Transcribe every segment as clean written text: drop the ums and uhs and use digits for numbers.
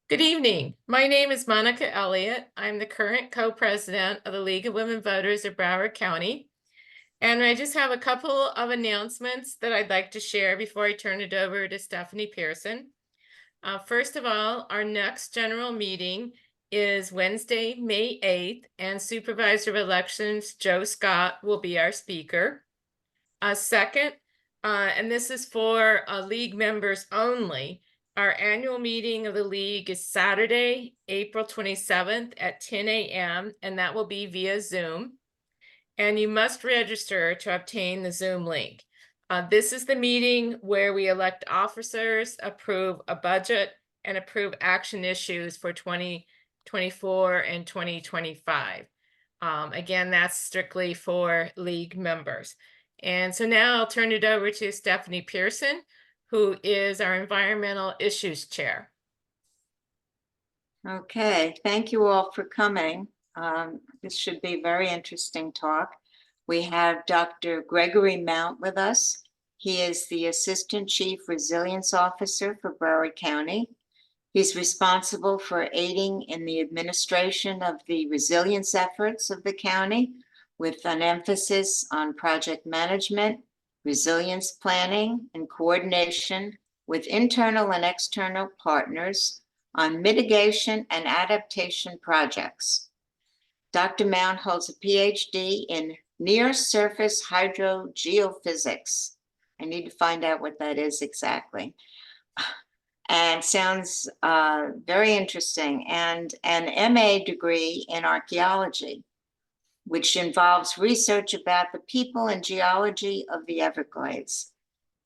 Good evening. My name is Monica Elliott. I'm the current co-president of the League of Women Voters of Broward County. And I just have a couple of announcements that I'd like to share before I turn it over to Stephanie Pearson. First of all, our next general meeting is Wednesday, May 8th, and Supervisor of Elections Joe Scott will be our speaker. Second, and this is for league members only, our annual meeting of the league is Saturday, April 27th at 10 a.m., and that will be via Zoom. And you must register to obtain the Zoom link. This is the meeting where we elect officers, approve a budget, and approve action issues for 2024 and 2025. Again, that's strictly for league members. And so now I'll turn it over to Stephanie Pearson, who is our Environmental Issues Chair. Okay, thank you all for coming. This should be a very interesting talk. We have Dr. Gregory Mount with us. He is the Assistant Chief Resilience Officer for Broward County. He's responsible for aiding in the administration of the resilience efforts of the county, with an emphasis on project management, resilience planning, and coordination with internal and external partners on mitigation and adaptation projects. Dr. Mount holds a PhD in near-surface hydrogeophysics. I need to find out what that is exactly. And sounds very interesting, and an MA degree in archaeology, which involves research about the people and geology of the Everglades.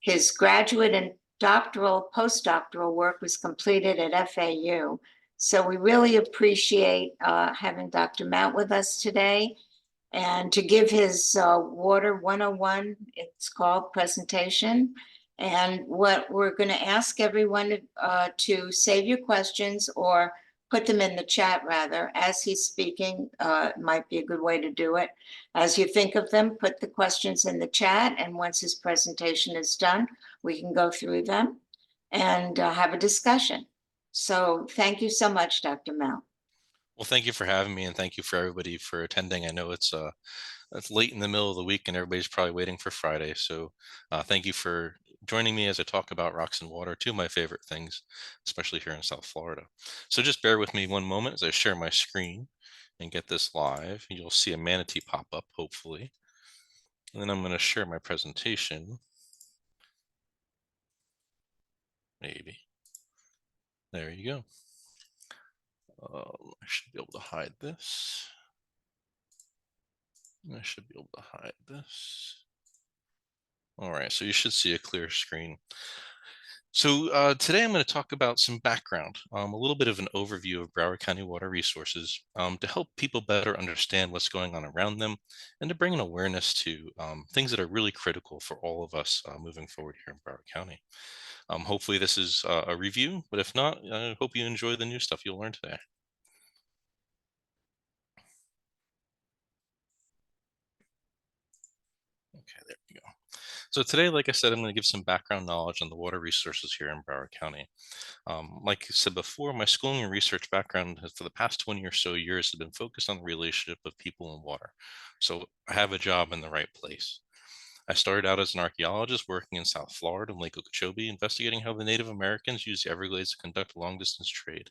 His graduate and postdoctoral work was completed at FAU. So we really appreciate having Dr. Mount with us today, and to give his Water 101, it's called, presentation. And what we're going to ask everyone to save your questions or put them in the chat rather as he's speaking. Might be a good way to do it. As you think of them, put the questions in the chat, and once his presentation is done, we can go through them and have a discussion. So thank you so much, Dr. Mount. Well, thank you for having me, and thank you for everybody for attending. I know it's late in the middle of the week and everybody's probably waiting for Friday. So thank you for joining me as I talk about rocks and water, two of my favorite things, especially here in South Florida. So just bear with me one moment as I share my screen and get this live. You'll see a manatee pop up, hopefully. And then I'm going to share my presentation. Maybe. There you go. I should be able to hide this. I should be able to hide this. All right, so you should see a clear screen. So today I'm going to talk about some background, a little bit of an overview of Broward County water resources to help people better understand what's going on around them, and to bring an awareness to things that are really critical for all of us moving forward here in Broward County. Hopefully this is a review, but if not, I hope you enjoy the new stuff you'll learn today. Okay, there we go. So today, like I said, I'm going to give some background knowledge on the water resources here in Broward County. Like I said before, my schooling and research background for the past 20 or so years has been focused on the relationship of people and water. So I have a job in the right place. I started out as an archaeologist working in South Florida and Lake Okeechobee, investigating how the Native Americans used the Everglades to conduct long-distance trade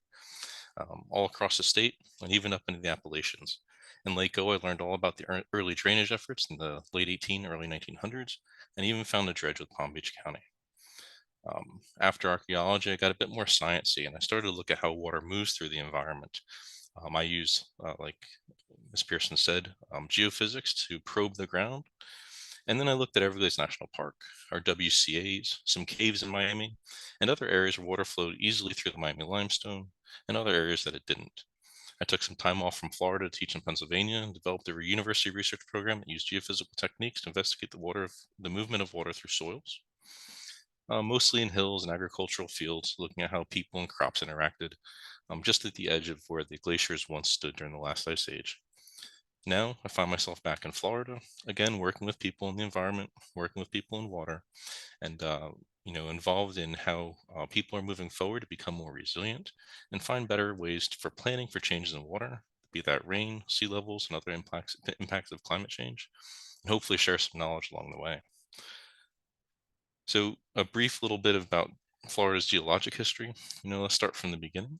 all across the state and even up into the Appalachians. In Lake O, I learned all about the early drainage efforts in the late 1800s, early 1900s, and even found a dredge with Palm Beach County. After archaeology, I got a bit more sciencey, and I started to look at how water moves through the environment. I used, like Ms. Pearson said, geophysics to probe the ground. And then I looked at Everglades National Park, our WCAs, some caves in Miami, and other areas where water flowed easily through the Miami limestone, and other areas that it didn't. I took some time off from Florida to teach in Pennsylvania and developed a university research program that used geophysical techniques to investigate the movement of water through soils, mostly in hills and agricultural fields, looking at how people and crops interacted, just at the edge of where the glaciers once stood during the last ice age. Now I find myself back in Florida, again, working with people in the environment, working with people in water, and involved in how people are moving forward to become more resilient and find better ways for planning for changes in water, be that rain, sea levels, and other impacts of climate change, and hopefully share some knowledge along the way. So a brief little bit about Florida's geologic history. Let's start from the beginning.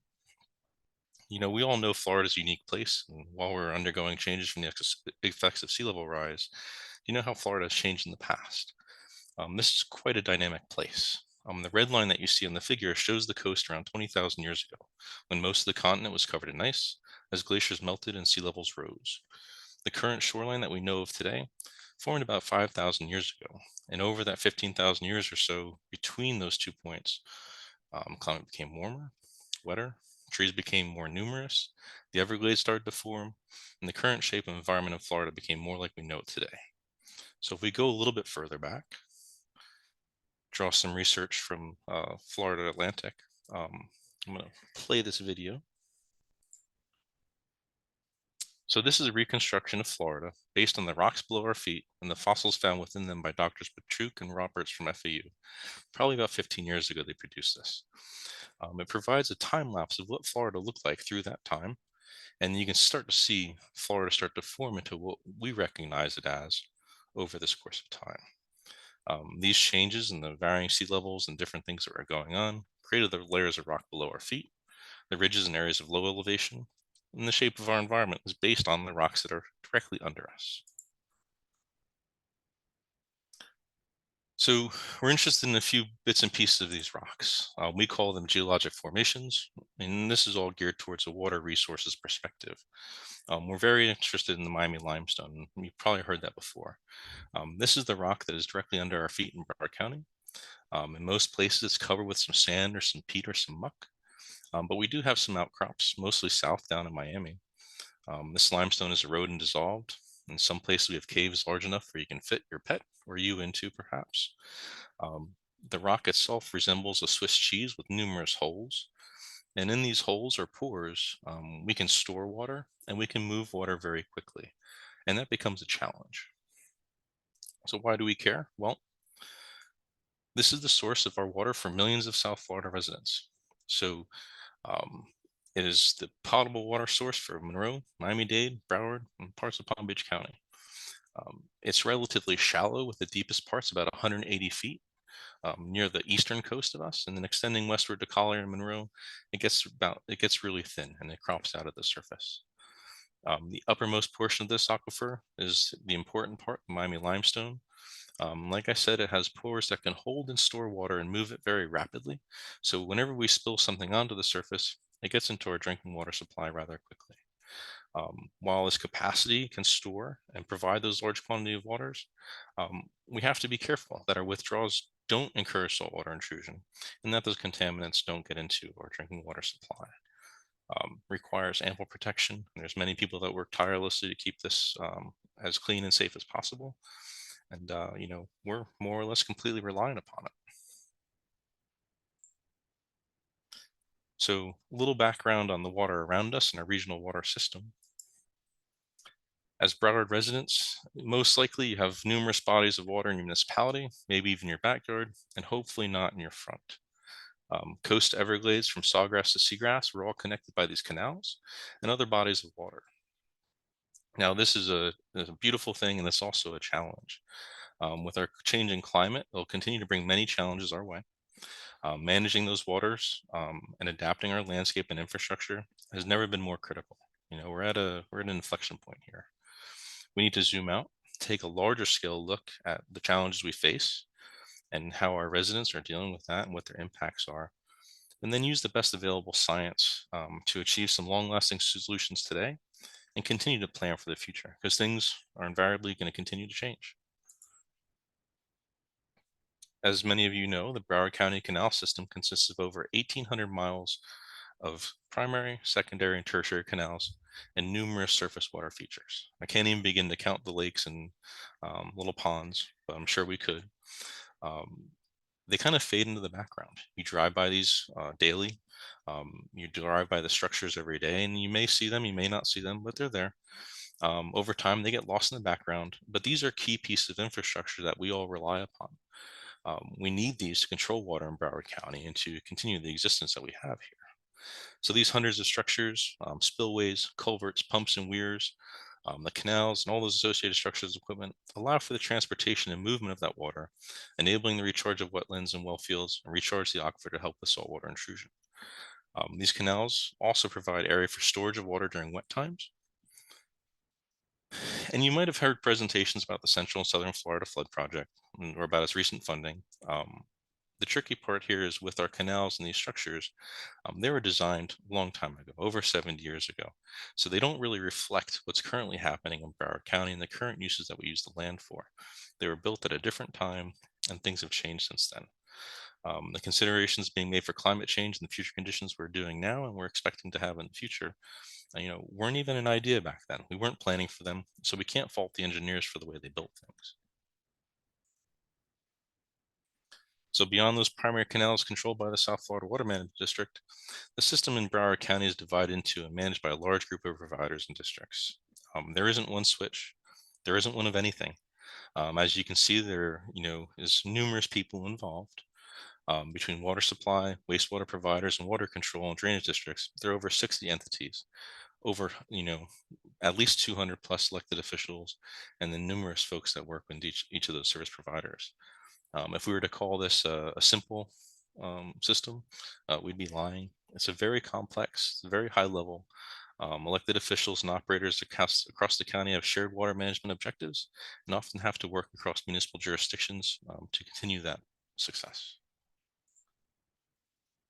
We all know Florida's a unique place, and while we're undergoing changes from the effects of sea level rise, you know how Florida has changed in the past. This is quite a dynamic place. The red line that you see on the figure shows the coast around 20,000 years ago, when most of the continent was covered in ice, as glaciers melted and sea levels rose. The current shoreline that we know of today formed about 5,000 years ago, and over that 15,000 years or so between those 2 points, climate became warmer, wetter, trees became more numerous, the Everglades started to form, and the current shape and environment of Florida became more like we know it today. So if we go a little bit further back, draw some research from Florida Atlantic. I'm going to play this video. So this is a reconstruction of Florida based on the rocks below our feet and the fossils found within them by Doctors Patrick and Roberts from FAU. Probably about 15 years ago, they produced this. It provides a time lapse of what Florida looked like through that time. And you can start to see Florida start to form into what we recognize it as over this course of time. These changes in the varying sea levels and different things that are going on created the layers of rock below our feet, the ridges and areas of low elevation, and the shape of our environment is based on the rocks that are directly under us. So we're interested in a few bits and pieces of these rocks. We call them geologic formations, and this is all geared towards a water resources perspective. We're very interested in the Miami limestone. You've probably heard that before. This is the rock that is directly under our feet in Broward County. In most places, it's covered with some sand or some peat or some muck, but we do have some outcrops, mostly south down in Miami. This limestone is eroded and dissolved. In some places, we have caves large enough where you can fit your pet or you into, perhaps. The rock itself resembles a Swiss cheese with numerous holes. And in these holes or pores, we can store water and we can move water very quickly. And that becomes a challenge. So why do we care? Well, this is the source of our water for millions of South Florida residents. So it is the potable water source for Monroe, Miami-Dade, Broward, and parts of Palm Beach County. It's relatively shallow with the deepest parts about 180 feet near the eastern coast of us, and then extending westward to Collier and Monroe, it gets really thin and it crops out at the surface. The uppermost portion of this aquifer is the important part, Miami limestone. Like I said, it has pores that can hold and store water and move it very rapidly. So whenever we spill something onto the surface, it gets into our drinking water supply rather quickly. While this capacity can store and provide those large quantity of waters, we have to be careful that our withdrawals don't encourage saltwater intrusion and that those contaminants don't get into our drinking water supply. Requires ample protection. There's many people that work tirelessly to keep this as clean and safe as possible. And, we're more or less completely reliant upon it. So a little background on the water around us and our regional water system. As Broward residents, most likely you have numerous bodies of water in your municipality, maybe even your backyard, and hopefully not in your front. Coast to Everglades, from sawgrass to seagrass, we're all connected by these canals and other bodies of water. Now, this is a beautiful thing, and it's also a challenge. With our changing climate, it'll continue to bring many challenges our way. Managing those waters and adapting our landscape and infrastructure has never been more critical. We're at an inflection point here. We need to zoom out, take a larger scale look at the challenges we face and how our residents are dealing with that and what their impacts are, and then use the best available science to achieve some long-lasting solutions today and continue to plan for the future, because things are invariably going to continue to change. As many of you know, the Broward County Canal System consists of over 1,800 miles of primary, secondary, and tertiary canals and numerous surface water features. I can't even begin to count the lakes and little ponds, but I'm sure we could. They kind of fade into the background. You drive by these daily. You drive by the structures every day, and you may see them, you may not see them, but they're there. Over time, they get lost in the background, but these are key pieces of infrastructure that we all rely upon. We need these to control water in Broward County and to continue the existence that we have here. So these hundreds of structures, spillways, culverts, pumps and weirs, the canals, and all those associated structures and equipment allow for the transportation and movement of that water, enabling the recharge of wetlands and well fields and recharge the aquifer to help with saltwater intrusion. These canals also provide area for storage of water during wet times. And you might have heard presentations about the Central and Southern Florida Flood Project or about its recent funding. The tricky part here is with our canals and these structures, they were designed a long time ago, over 70 years ago. So they don't really reflect what's currently happening in Broward County and the current uses that we use the land for. They were built at a different time and things have changed since then. The considerations being made for climate change and the future conditions we're doing now and we're expecting to have in the future, weren't even an idea back then. We weren't planning for them, so we can't fault the engineers for the way they built things. So beyond those primary canals controlled by the South Florida Water Management District, the system in Broward County is divided into and managed by a large group of providers and districts. There isn't one switch. There isn't one of anything. As you can see, there is numerous people involved. Between water supply, wastewater providers, and water control and drainage districts, there are over 60 entities, over at least 200 plus elected officials, and then numerous folks that work with each of those service providers. If we were to call this a simple system, we'd be lying. It's a very complex, very high level. Elected officials and operators across the county have shared water management objectives and often have to work across municipal jurisdictions to continue that success.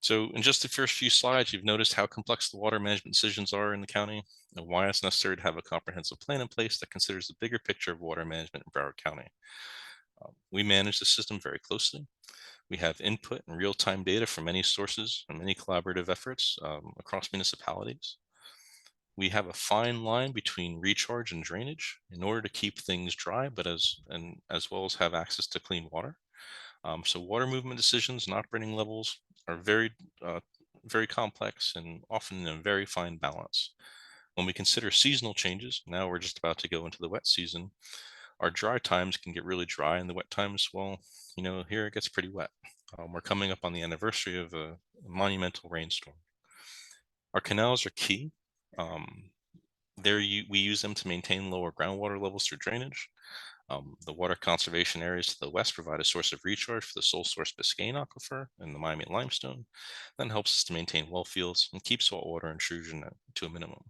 So in just the first few slides, you've noticed how complex the water management decisions are in the county and why it's necessary to have a comprehensive plan in place that considers the bigger picture of water management in Broward County. We manage the system very closely. We have input and real-time data from many sources and many collaborative efforts across municipalities. We have a fine line between recharge and drainage in order to keep things dry, but as well as have access to clean water. So water movement decisions and operating levels are very complex and often in a very fine balance. When we consider seasonal changes, now we're just about to go into the wet season, our dry times can get really dry and the wet times, well, here it gets pretty wet. We're coming up on the anniversary of a monumental rainstorm. Our canals are key. We use them to maintain lower groundwater levels through drainage. The water conservation areas to the west provide a source of recharge for the sole source Biscayne aquifer and the Miami limestone. That helps us to maintain well fields and keep saltwater intrusion to a minimum.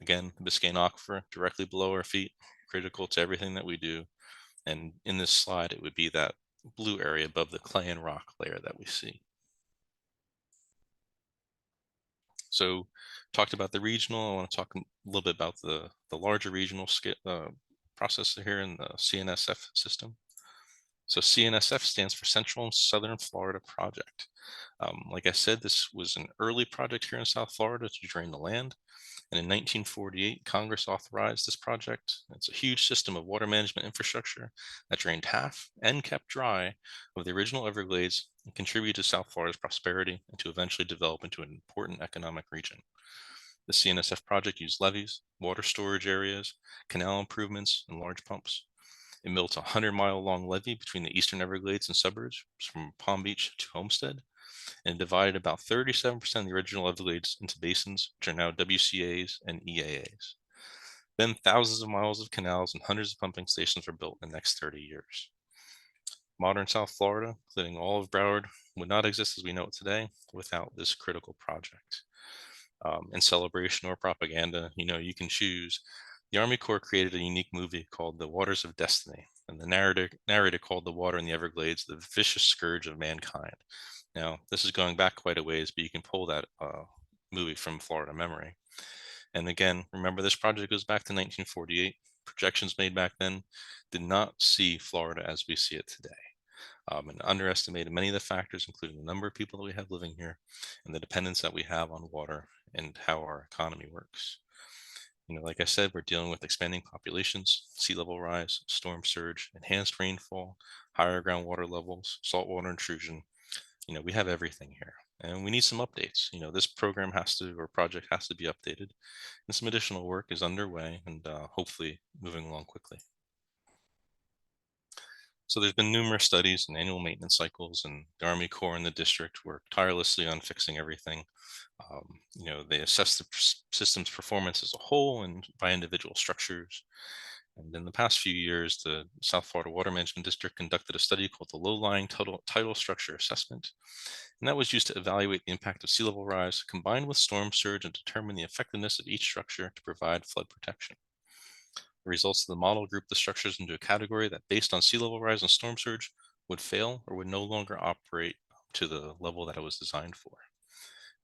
Again, the Biscayne aquifer directly below our feet, critical to everything that we do. And in this slide, it would be that blue area above the clay and rock layer that we see. So talked about the regional. I want to talk a little bit about the larger regional process here in the CNSF system. So CNSF stands for Central and Southern Florida Project. Like I said, this was an early project here in South Florida to drain the land. And in 1948, Congress authorized this project. It's a huge system of water management infrastructure that drained half and kept dry of the original Everglades and contributed to South Florida's prosperity and to eventually develop into an important economic region. The CNSF project used levees, water storage areas, canal improvements, and large pumps. It built a 100-mile-long levee between the eastern Everglades and suburbs from Palm Beach to Homestead, and divided about 37% of the original Everglades into basins, which are now WCAs and EAAs. Then thousands of miles of canals and hundreds of pumping stations were built in the next 30 years. Modern South Florida, including all of Broward, would not exist as we know it today without this critical project. In celebration or propaganda, you can choose. The Army Corps created a unique movie called The Waters of Destiny, and the narrator called the water in the Everglades the vicious scourge of mankind. Now, this is going back quite a ways, but you can pull that movie from Florida memory. And again, remember this project goes back to 1948. Projections made back then did not see Florida as we see it today. And underestimated many of the factors, including the number of people that we have living here and the dependence that we have on water and how our economy works. Like I said, we're dealing with expanding populations, sea level rise, storm surge, enhanced rainfall, higher groundwater levels, saltwater intrusion. We have everything here and we need some updates. This project has to be updated and some additional work is underway and hopefully moving along quickly. So there's been numerous studies and annual maintenance cycles, and the Army Corps and the district work tirelessly on fixing everything. They assess the system's performance as a whole and by individual structures. And in the past few years, the South Florida Water Management District conducted a study called the Low-Lying Tidal Structure Assessment. And that was used to evaluate the impact of sea level rise combined with storm surge and determine the effectiveness of each structure to provide flood protection. The results of the model grouped the structures into a category that, based on sea level rise and storm surge, would fail or would no longer operate to the level that it was designed for.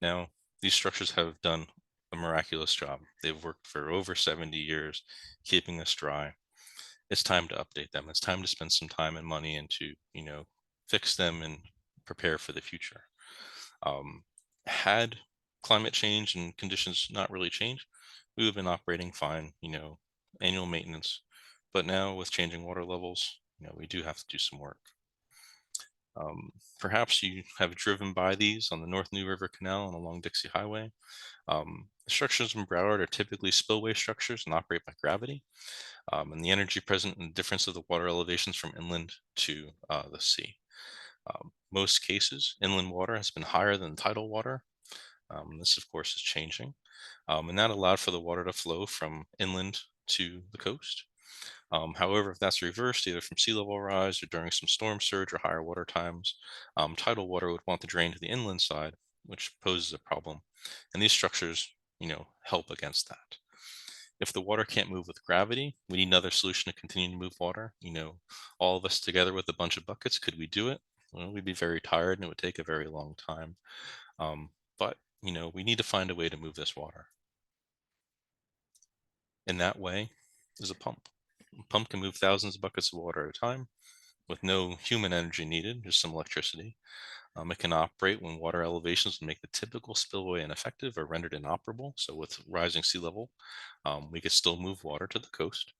Now, these structures have done a miraculous job. They've worked for over 70 years, keeping us dry. It's time to update them. It's time to spend some time and money into, fix them and prepare for the future. Had climate change and conditions not really changed, we would have been operating fine, annual maintenance. But now with changing water levels, we do have to do some work. Perhaps you have driven by these on the North New River Canal and along Dixie Highway. The structures in Broward are typically spillway structures and operate by gravity. And the energy present in the difference of the water elevations from inland to the sea. Most cases, inland water has been higher than tidal water. This, of course, is changing. And that allowed for the water to flow from inland to the coast. However, if that's reversed, either from sea level rise or during some storm surge or higher water times, tidal water would want to drain to the inland side, which poses a problem. And these structures, help against that. If the water can't move with gravity, we need another solution to continue to move water. All of us together with a bunch of buckets, could we do it? Well, we'd be very tired and it would take a very long time. But we need to find a way to move this water. In that way is a pump. A pump can move thousands of buckets of water at a time with no human energy needed, just some electricity. It can operate when water elevations would make the typical spillway ineffective or rendered inoperable. So with rising sea level, we could still move water to the coast.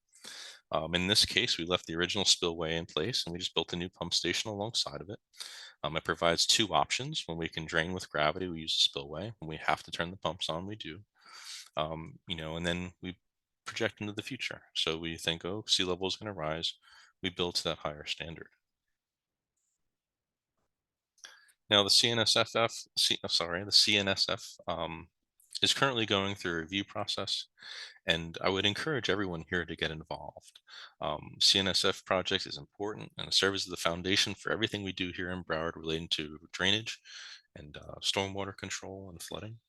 In this case, we left the original spillway in place and we just built a new pump station alongside of it. It provides two options. When we can drain with gravity, we use the spillway. When we have to turn the pumps on, we do. And then we project into the future. So we think, oh, sea level is going to rise. We build to that higher standard. Now the CNSF is currently going through a review process, and I would encourage everyone here to get involved. CNSF project is important and it serves as the foundation for everything we do here in Broward relating to drainage and stormwater control and flooding.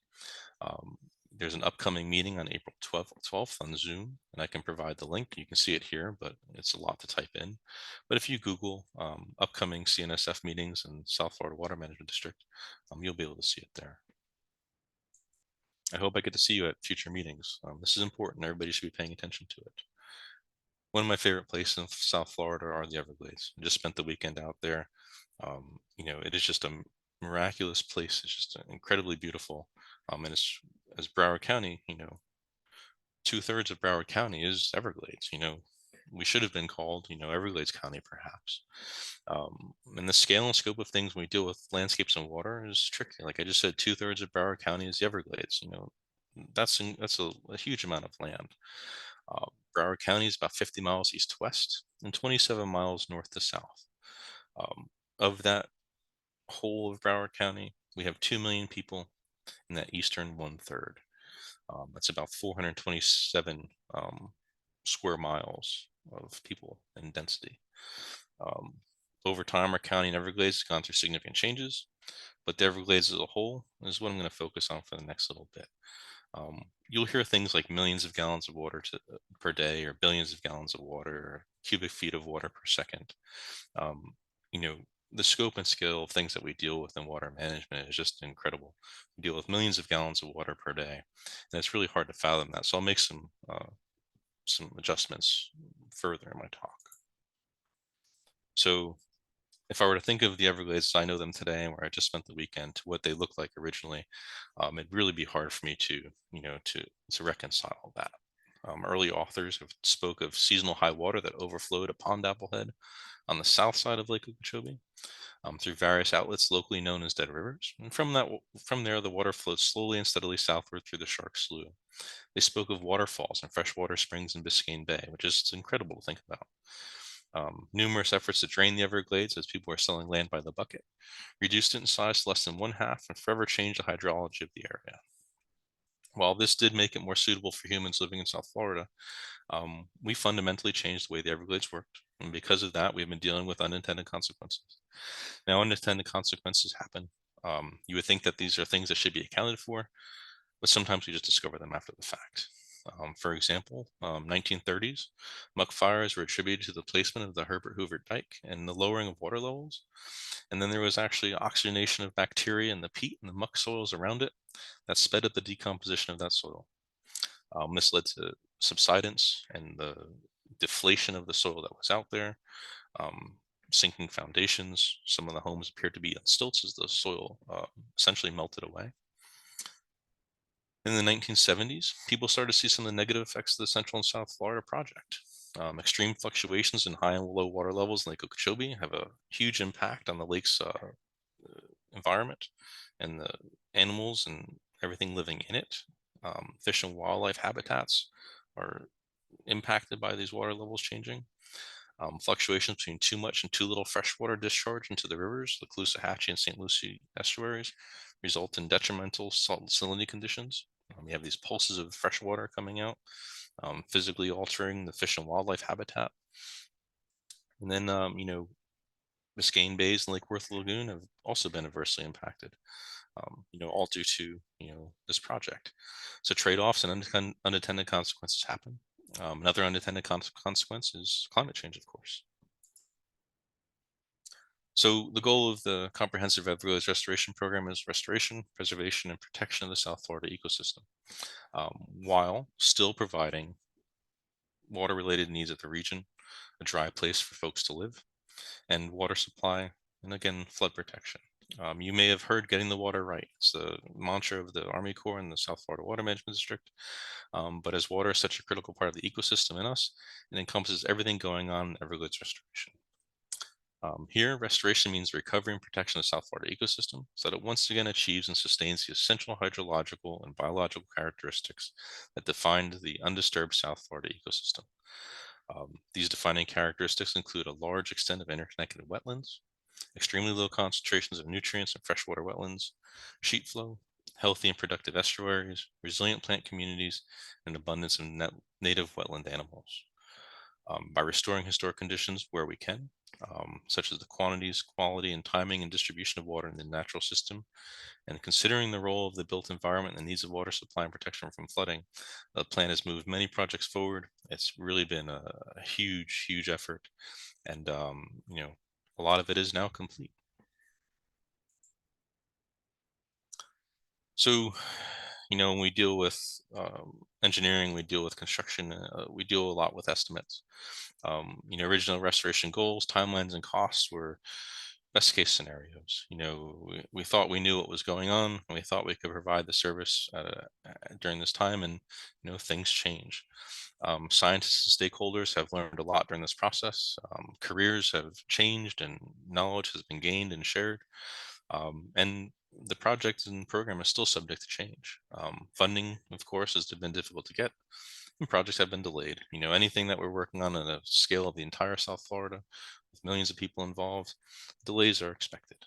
There's an upcoming meeting on April 12th on Zoom, and I can provide the link. You can see it here, but it's a lot to type in. But if you Google upcoming CNSF meetings in South Florida Water Management District, you'll be able to see it there. I hope I get to see you at future meetings. This is important. Everybody should be paying attention to it. One of my favorite places in South Florida are the Everglades. I just spent the weekend out there. It is just a miraculous place. It's just incredibly beautiful. And it's, as Broward County, 2/3 of Broward County is Everglades. We should have been called, Everglades County, perhaps. And the scale and scope of things when we deal with landscapes and water is tricky. Like I just said, 2/3 of Broward County is the Everglades. That's a huge amount of land. Broward County is about 50 miles east to west and 27 miles north to south. Of that whole of Broward County, we have 2 million people in that eastern 1/3. That's about 427 square miles of people in density. Over time, our county and Everglades has gone through significant changes, but the Everglades as a whole is what I'm going to focus on for the next little bit. You'll hear things like millions of gallons of water per day, or billions of gallons of water, or cubic feet of water per second. The scope and scale of things that we deal with in water management is just incredible. We deal with millions of gallons of water per day, and it's really hard to fathom that. So I'll make some adjustments further in my talk. So if I were to think of the Everglades as I know them today, where I just spent the weekend, to what they looked like originally, it'd really be hard for me to reconcile that. Early authors have spoke of seasonal high water that overflowed a pond applehead on the south side of Lake Okeechobee through various outlets locally known as dead rivers. And from there, the water flowed slowly and steadily southward through the Shark Slough. They spoke of waterfalls and freshwater springs in Biscayne Bay, which is incredible to think about. Numerous efforts to drain the Everglades as people were selling land by the bucket reduced it in size to less than 1/2 and forever changed the hydrology of the area. While this did make it more suitable for humans living in South Florida, we fundamentally changed the way the Everglades worked. And because of that, we've been dealing with unintended consequences. Now, unintended consequences happen. You would think that these are things that should be accounted for, but sometimes we just discover them after the fact. For example, 1930s, muck fires were attributed to the placement of the Herbert Hoover Dike and the lowering of water levels. And then there was actually oxygenation of bacteria in the peat and the muck soils around it that sped up the decomposition of that soil. This led to subsidence and the deflation of the soil that was out there, um, sinking foundations. Some of the homes appeared to be on stilts as the soil essentially melted away. In the 1970s, people started to see some of the negative effects of the Central and South Florida project. Extreme fluctuations in high and low water levels in Lake Okeechobee have a huge impact on the lake's environment and the animals and everything living in it. Fish and wildlife habitats are impacted by these water levels changing. Fluctuations between too much and too little freshwater discharge into the rivers, the Caloosahatchee and St. Lucie estuaries, result in detrimental salt and salinity conditions. You have these pulses of fresh water coming out, physically altering the fish and wildlife habitat. And then, Biscayne Bays and Lake Worth Lagoon have also been adversely impacted, all due to, this project. So trade-offs and unintended consequences happen. Another unintended consequence is climate change, of course. So the goal of the Comprehensive Everglades Restoration Program is restoration, preservation, and protection of the South Florida ecosystem, while still providing water-related needs of the region, a dry place for folks to live, and water supply, and again, flood protection. You may have heard getting the water right. It's the mantra of the Army Corps and the South Florida Water Management District. But as water is such a critical part of the ecosystem in us, it encompasses everything going on in Everglades restoration. Here, restoration means recovery and protection of the South Florida ecosystem so that it once again achieves and sustains the essential hydrological and biological characteristics that defined the undisturbed South Florida ecosystem. These defining characteristics include a large extent of interconnected wetlands, extremely low concentrations of nutrients in freshwater wetlands, sheet flow, healthy and productive estuaries, resilient plant communities, and abundance of native wetland animals. By restoring historic conditions where we can, such as the quantities, quality, and timing and distribution of water in the natural system, and considering the role of the built environment and the needs of water supply and protection from flooding, the plan has moved many projects forward. It's really been a huge, huge effort, and a lot of it is now complete. So, when we deal with engineering, we deal with construction, we deal a lot with estimates. Original restoration goals, timelines, and costs were best case scenarios. We thought we knew what was going on, and we thought we could provide the service during this time, and things change. Scientists and stakeholders have learned a lot during this process. Careers have changed, and knowledge has been gained and shared. And the project and program is still subject to change. Funding, of course, has been difficult to get, and projects have been delayed. Anything that we're working on a scale of the entire South Florida, with millions of people involved, delays are expected.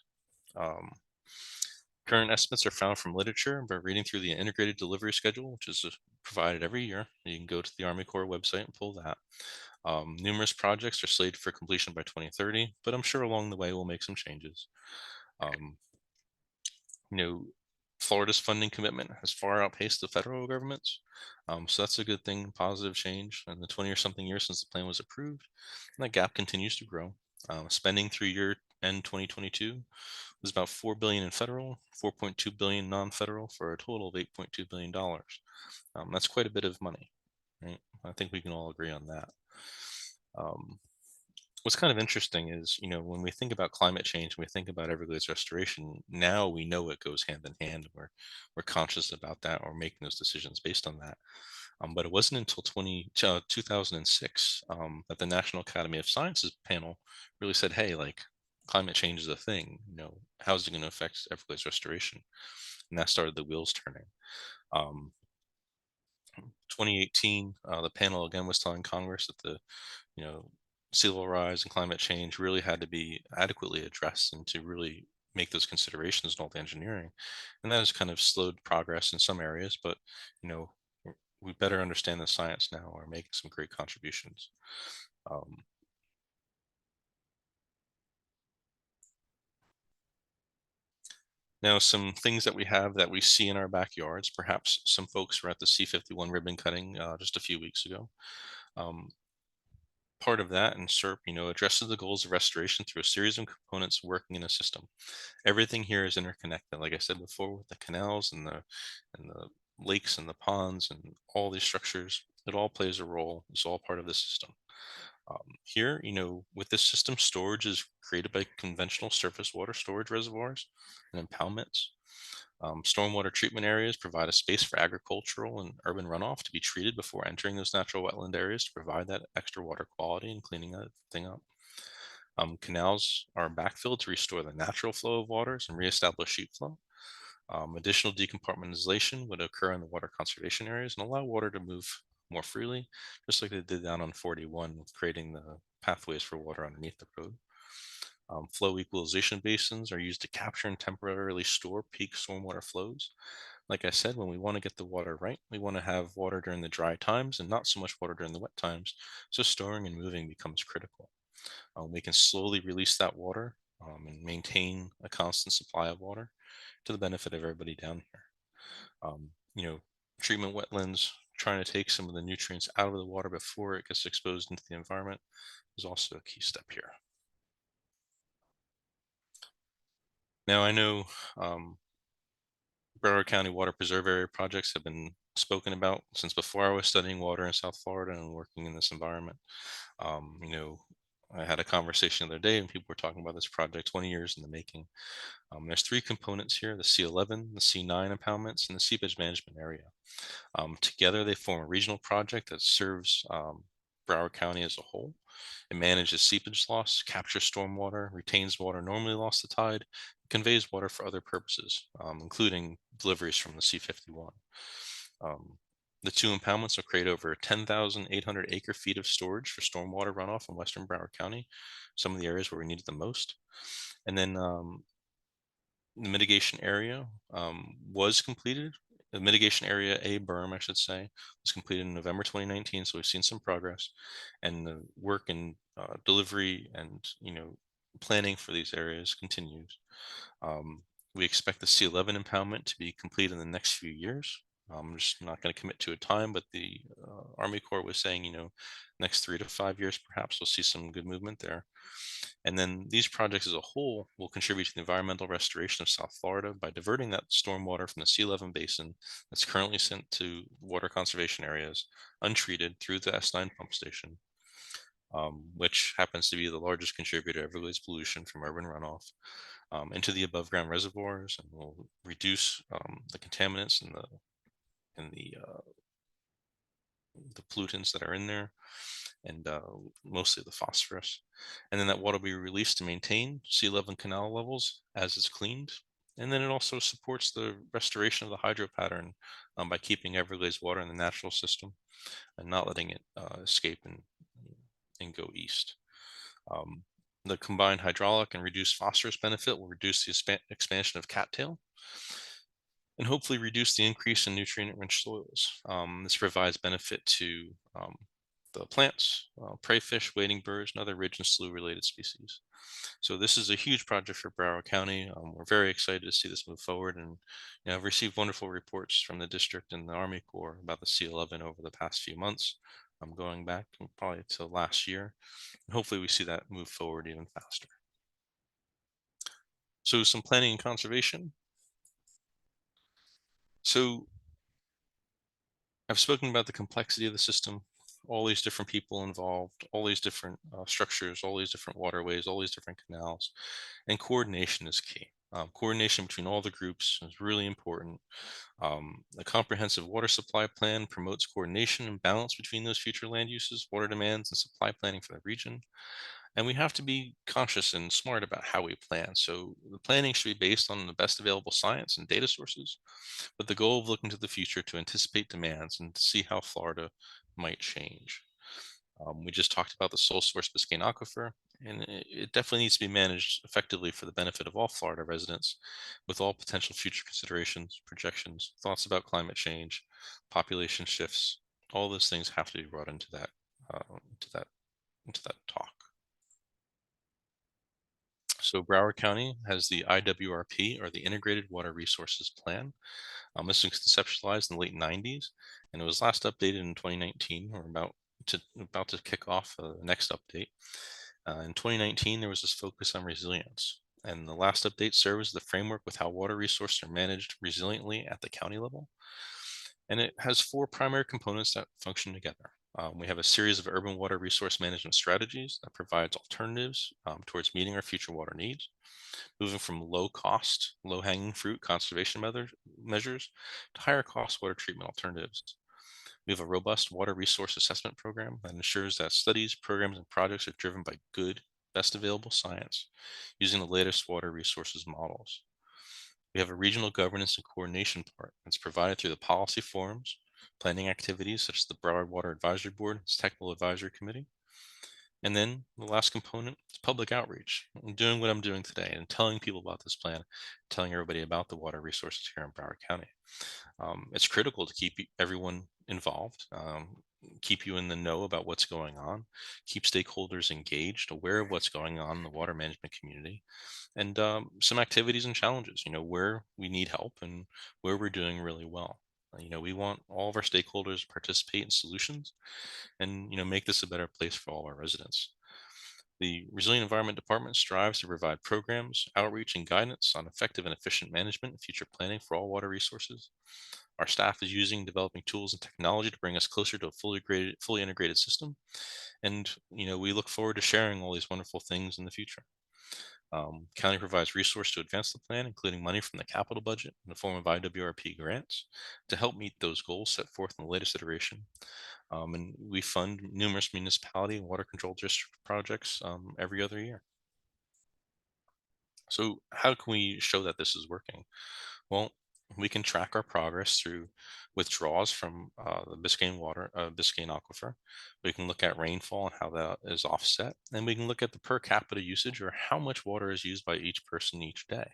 Current estimates are found from literature by reading through the integrated delivery schedule, which is provided every year. You can go to the Army Corps website and pull that. Numerous projects are slated for completion by 2030, but I'm sure along the way we'll make some changes. Florida's funding commitment has far outpaced the federal government's. So that's a good thing, positive change. In the 20 or something years since the plan was approved, and that gap continues to grow. Spending through year end 2022 was about $4 billion in federal, $4.2 billion non-federal, for a total of $8.2 billion. That's quite a bit of money, right? I think we can all agree on that. What's kind of interesting is, when we think about climate change, we think about Everglades restoration, now we know it goes hand in hand. We're conscious about that. We're making those decisions based on that. But it wasn't until 2006 that the National Academy of Sciences panel really said, hey, climate change is a thing. How's it going to affect Everglades restoration? And that started the wheels turning. 2018, the panel again was telling Congress that the sea level rise and climate change really had to be adequately addressed and to really make those considerations in all the engineering. And that has kind of slowed progress in some areas, but you know, we better understand the science now. Are making some great contributions. Um, Now, some things that we have that we see in our backyards, perhaps some folks were at the C-51 ribbon cutting just a few weeks ago. Um, Part of that and SERP, addresses the goals of restoration through a series of components working in a system. Everything here is interconnected, like I said before, with the canals and the lakes and the ponds and all these structures. It all plays a role. It's all part of the system. Here, with this system, storage is created by conventional surface water storage reservoirs and impoundments. Stormwater treatment areas provide a space for agricultural and urban runoff to be treated before entering those natural wetland areas to provide that extra water quality and cleaning that thing up. Canals are backfilled to restore the natural flow of waters and reestablish sheet flow. Additional decompartmentalization would occur in the water conservation areas and allow water to move more freely, just like they did down on 41, with creating the pathways for water underneath the road. Flow equalization basins are used to capture and temporarily store peak stormwater flows. Like I said, when we want to get the water right, we want to have water during the dry times and not so much water during the wet times. So storing and moving becomes critical. We can slowly release that water and maintain a constant supply of water to the benefit of everybody down here. Um, you know, Treatment wetlands, trying to take some of the nutrients out of the water before it gets exposed into the environment is also a key step here. Now, I know Broward County Water Preserve Area projects have been spoken about since before I was studying water in South Florida and working in this environment. Um, you know, I had a conversation the other day and people were talking about this project 20 years in the making. There's three components here: the C11, the C9 impoundments, and the seepage management area. Together, they form a regional project that serves Broward County as a whole. It manages seepage loss, captures stormwater, retains water normally lost to tide, conveys water for other purposes, including deliveries from the C-51. The two impoundments will create over 10,800 acre feet of storage for stormwater runoff in western Broward County, some of the areas where we need it the most. And then the mitigation area was completed. The mitigation area A berm, I should say, was completed in November 2019. So we've seen some progress, and the work and delivery and planning for these areas continues. We expect the C11 impoundment to be complete in the next few years. I'm just not going to commit to a time, but the Army Corps was saying, next 3 to 5 years, perhaps we'll see some good movement there. And then these projects as a whole will contribute to the environmental restoration of South Florida by diverting that stormwater from the C11 basin that's currently sent to water conservation areas untreated through the S9 pump station, which happens to be the largest contributor to Everglades pollution from urban runoff, into the above ground reservoirs, and will reduce the contaminants and the pollutants that are in there, and mostly the phosphorus. And then that water will be released to maintain C11 canal levels as it's cleaned. And then it also supports the restoration of the hydro pattern by keeping Everglades water in the natural system and not letting it escape and go east. The combined hydraulic and reduced phosphorus benefit will reduce the expansion of cattail and hopefully reduce the increase in nutrient-rich soils. This provides benefit to the plants, prey fish, wading birds, and other ridge and slough related species. So this is a huge project for Broward County. We're very excited to see this move forward, and I've received wonderful reports from the district and the Army Corps about the C11 over the past few months. I'm going back probably to last year, and hopefully we see that move forward even faster. So some planning and conservation. So I've spoken about the complexity of the system, all these different people involved, all these different structures, all these different waterways, all these different canals, and coordination is key. Coordination between all the groups is really important. A comprehensive water supply plan promotes coordination and balance between those future land uses, water demands, and supply planning for the region. And we have to be conscious and smart about how we plan. So the planning should be based on the best available science and data sources, with the goal of looking to the future to anticipate demands and to see how Florida might change. We just talked about the sole source Biscayne Aquifer, and it definitely needs to be managed effectively for the benefit of all Florida residents, with all potential future considerations, projections, thoughts about climate change, population shifts. All those things have to be brought into that into that into that talk. So Broward County has the IWRP, or the Integrated Water Resources Plan. This was conceptualized in the late 90s, and it was last updated in 2019. We're about to kick off the next update. In 2019, there was this focus on resilience, and the last update serves as the framework with how water resources are managed resiliently at the county level. And it has four primary components that function together. We have a series of urban water resource management strategies that provides alternatives towards meeting our future water needs, moving from low cost, low hanging fruit conservation measures to higher cost water treatment alternatives. We have a robust water resource assessment program that ensures that studies, programs, and projects are driven by good, best available science using the latest water resources models. We have a regional governance and coordination part that's provided through the policy forums, planning activities such as the Broward Water Advisory Board, its Technical Advisory Committee. And then the last component is public outreach. I'm doing what I'm doing today and telling people about this plan, telling everybody about the water resources here in Broward County. It's critical to keep everyone involved, keep you in the know about what's going on, keep stakeholders engaged, aware of what's going on in the water management community, and some activities and challenges, where we need help and where we're doing really well. We want all of our stakeholders to participate in solutions and, make this a better place for all our residents. The Resilient Environment Department strives to provide programs, outreach, and guidance on effective and efficient management and future planning for all water resources. Our staff is using developing tools and technology to bring us closer to a fully integrated system. And, we look forward to sharing all these wonderful things in the future. County provides resources to advance the plan, including money from the capital budget in the form of IWRP grants to help meet those goals set forth in the latest iteration. And we fund numerous municipality and water control district projects every other year. So how can we show that this is working? Well, we can track our progress through withdrawals from the Biscayne Aquifer. We can look at rainfall and how that is offset. And we can look at the per capita usage, or how much water is used by each person each day.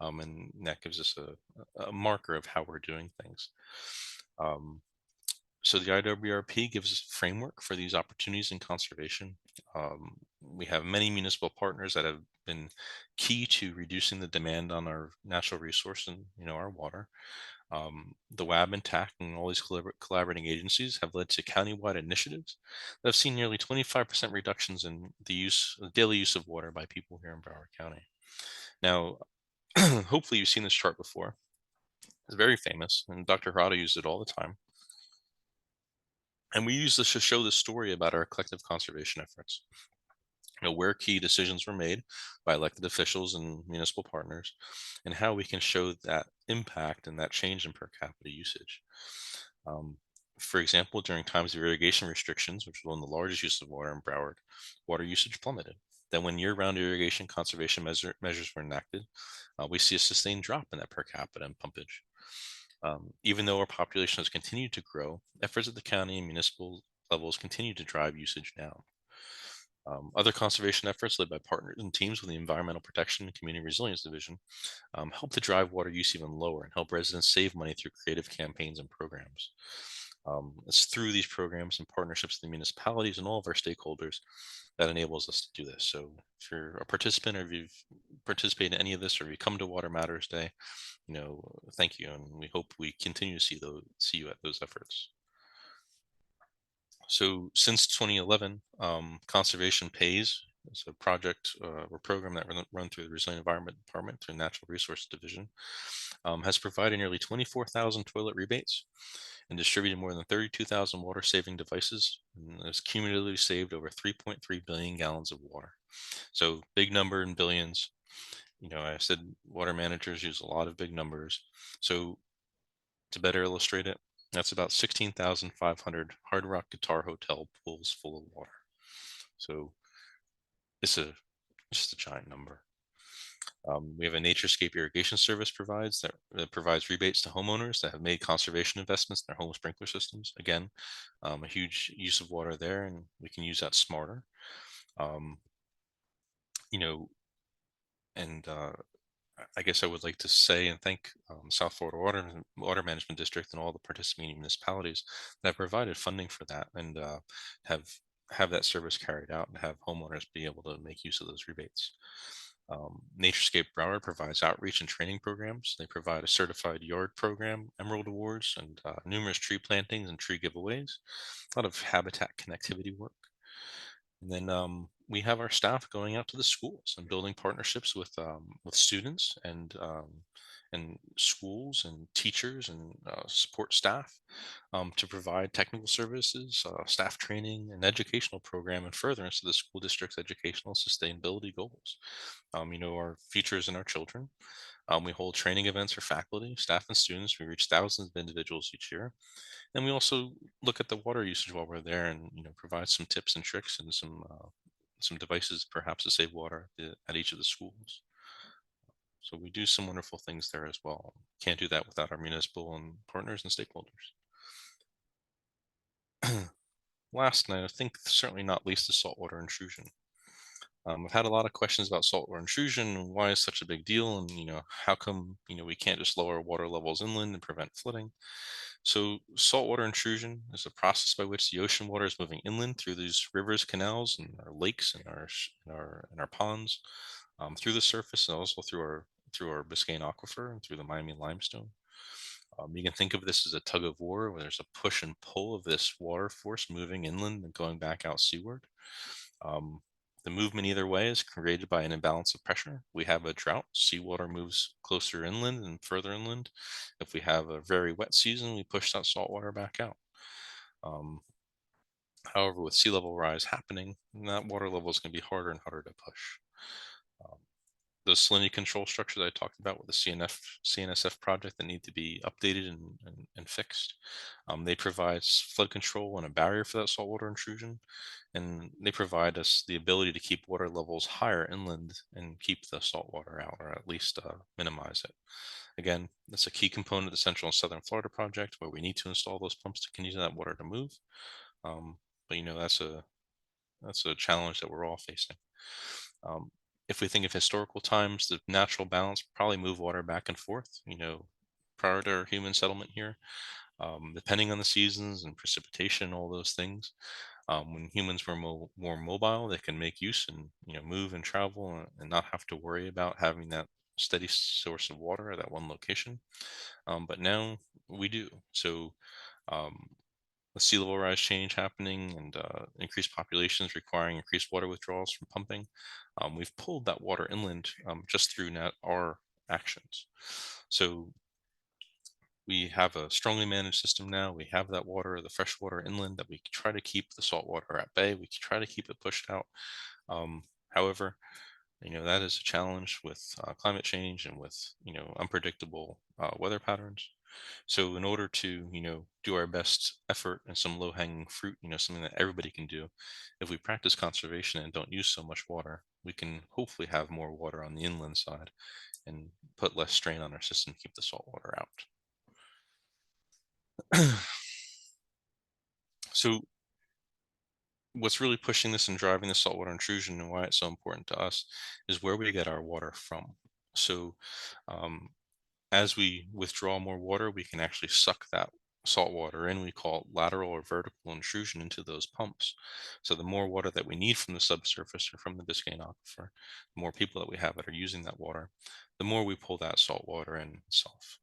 And that gives us a marker of how we're doing things. So the IWRP gives us a framework for these opportunities in conservation. We have many municipal partners that have been key to reducing the demand on our natural resource and, our water. The WAB and TAC and all these collaborating agencies have led to countywide initiatives that have seen nearly 25% reductions in the daily use of water by people here in Broward County. Now, hopefully you've seen this chart before. It's very famous, and Dr. Harada used it all the time. And we use this to show the story about our collective conservation efforts. Where key decisions were made by elected officials and municipal partners, and how we can show that impact and that change in per capita usage. For example, during times of irrigation restrictions, which was one of the largest uses of water in Broward, water usage plummeted. Then when year-round irrigation conservation measures were enacted, we see a sustained drop in that per capita and pumpage. Even though our population has continued to grow, efforts at the county and municipal levels continue to drive usage down. Other conservation efforts led by partners and teams with the Environmental Protection and Community Resilience Division help to drive water use even lower and help residents save money through creative campaigns and programs. It's through these programs and partnerships with the municipalities and all of our stakeholders that enables us to do this. So if you're a participant, or if you've participated in any of this, or if you come to Water Matters Day, thank you, and we hope we continue to see you at those efforts. So since 2011, Conservation Pays is a project or program that run through the Resilient Environment Department through Natural Resources Division, has provided nearly 24,000 toilet rebates and distributed more than 32,000 water saving devices, and has cumulatively saved over 3.3 billion gallons of water. So big number in billions. I said water managers use a lot of big numbers. So to better illustrate it, that's about 16,500 Hard Rock Guitar Hotel pools full of water. So it's just a giant number. We have a naturescape irrigation service that provides rebates to homeowners that have made conservation investments in their home sprinkler systems. Again, a huge use of water there, and we can use that smarter. Um, you know, and I guess I would like to say and thank South Florida Water Management District and all the participating municipalities that have provided funding for that and have have that service carried out and have homeowners be able to make use of those rebates. Naturescape Broward provides outreach and training programs. They provide a certified yard program, Emerald Awards, and numerous tree plantings and tree giveaways. A lot of habitat connectivity work. And then we have our staff going out to the schools and building partnerships with students and schools and teachers and support staff to provide technical services, staff training, and educational program and furtherance to the school district's educational sustainability goals. Our futures and our children. We hold training events for faculty, staff, and students. We reach thousands of individuals each year, and we also look at the water usage while we're there, and provide some tips and tricks and some devices perhaps to save water at each of the schools. So we do some wonderful things there as well. Can't do that without our municipal and partners and stakeholders. Last, and I think certainly not least, is saltwater intrusion. I've had a lot of questions about saltwater intrusion and why it's such a big deal, and how come we can't just lower water levels inland and prevent flooding. So saltwater intrusion is a process by which the ocean water is moving inland through these rivers, canals, and our lakes and our ponds, through the surface and also through our Biscayne aquifer and through the Miami limestone. You can think of this as a tug of war where there's a push and pull of this water force moving inland and going back out seaward. Um, the movement either way is created by an imbalance of pressure. We have a drought, seawater moves closer inland and further inland. If we have a very wet season, we push that salt water back out. Um, However, with sea level rise happening, that water level is going to be harder and harder to push. Um, those salinity control structures I talked about with the CNSF project that need to be updated and fixed. They provide flood control and a barrier for that saltwater intrusion, and they provide us the ability to keep water levels higher inland and keep the salt water out, or at least minimize it. Again, that's a key component of the Central and Southern Florida project, where we need to install those pumps to continue that water to move. But that's a challenge that we're all facing. Um, if we think of historical times, the natural balance probably move water back and forth, prior to our human settlement here, depending on the seasons and precipitation, all those things. When humans were more mobile, they can make use and move and travel and not have to worry about having that steady source of water at that one location. But now we do. So um, with sea level rise change happening and increased populations requiring increased water withdrawals from pumping, we've pulled that water inland just through our actions. So we have a strongly managed system now. We have that water, the fresh water inland, that we try to keep the salt water at bay. We try to keep it pushed out. However, that is a challenge with climate change and with unpredictable weather patterns. So in order to do our best effort and some low hanging fruit, something that everybody can do, if we practice conservation and don't use so much water, we can hopefully have more water on the inland side and put less strain on our system to keep the salt water out. So what's really pushing this and driving the saltwater intrusion and why it's so important to us is where we get our water from. So um, as we withdraw more water, we can actually suck that salt water in. We call it lateral or vertical intrusion into those pumps. So the more water that we need from the subsurface or from the Biscayne aquifer, the more people that we have that are using that water, the more we pull that salt water in itself.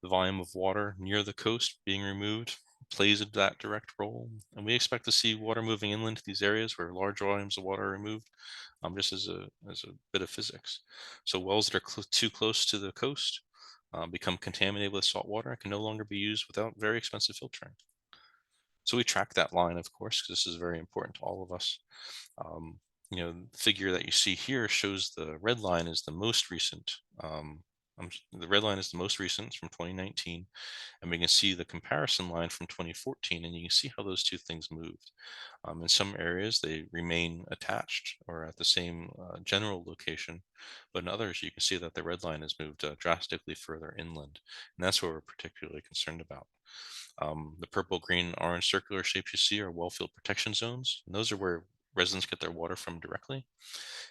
The volume of water near the coast being removed plays that direct role, and we expect to see water moving inland to these areas where large volumes of water are removed, just as a bit of physics. So wells that are too close to the coast become contaminated with salt water and can no longer be used without very expensive filtering. So we track that line, of course, because this is very important to all of us. The figure that you see here shows the red line is the most recent The red line is the most recent, it's from 2019, and we can see the comparison line from 2014, and you can see how those two things moved. In some areas, they remain attached or at the same general location, but in others, you can see that the red line has moved drastically further inland, and that's what we're particularly concerned about. The purple, green, orange circular shapes you see are well field protection zones, and those are where residents get their water from directly.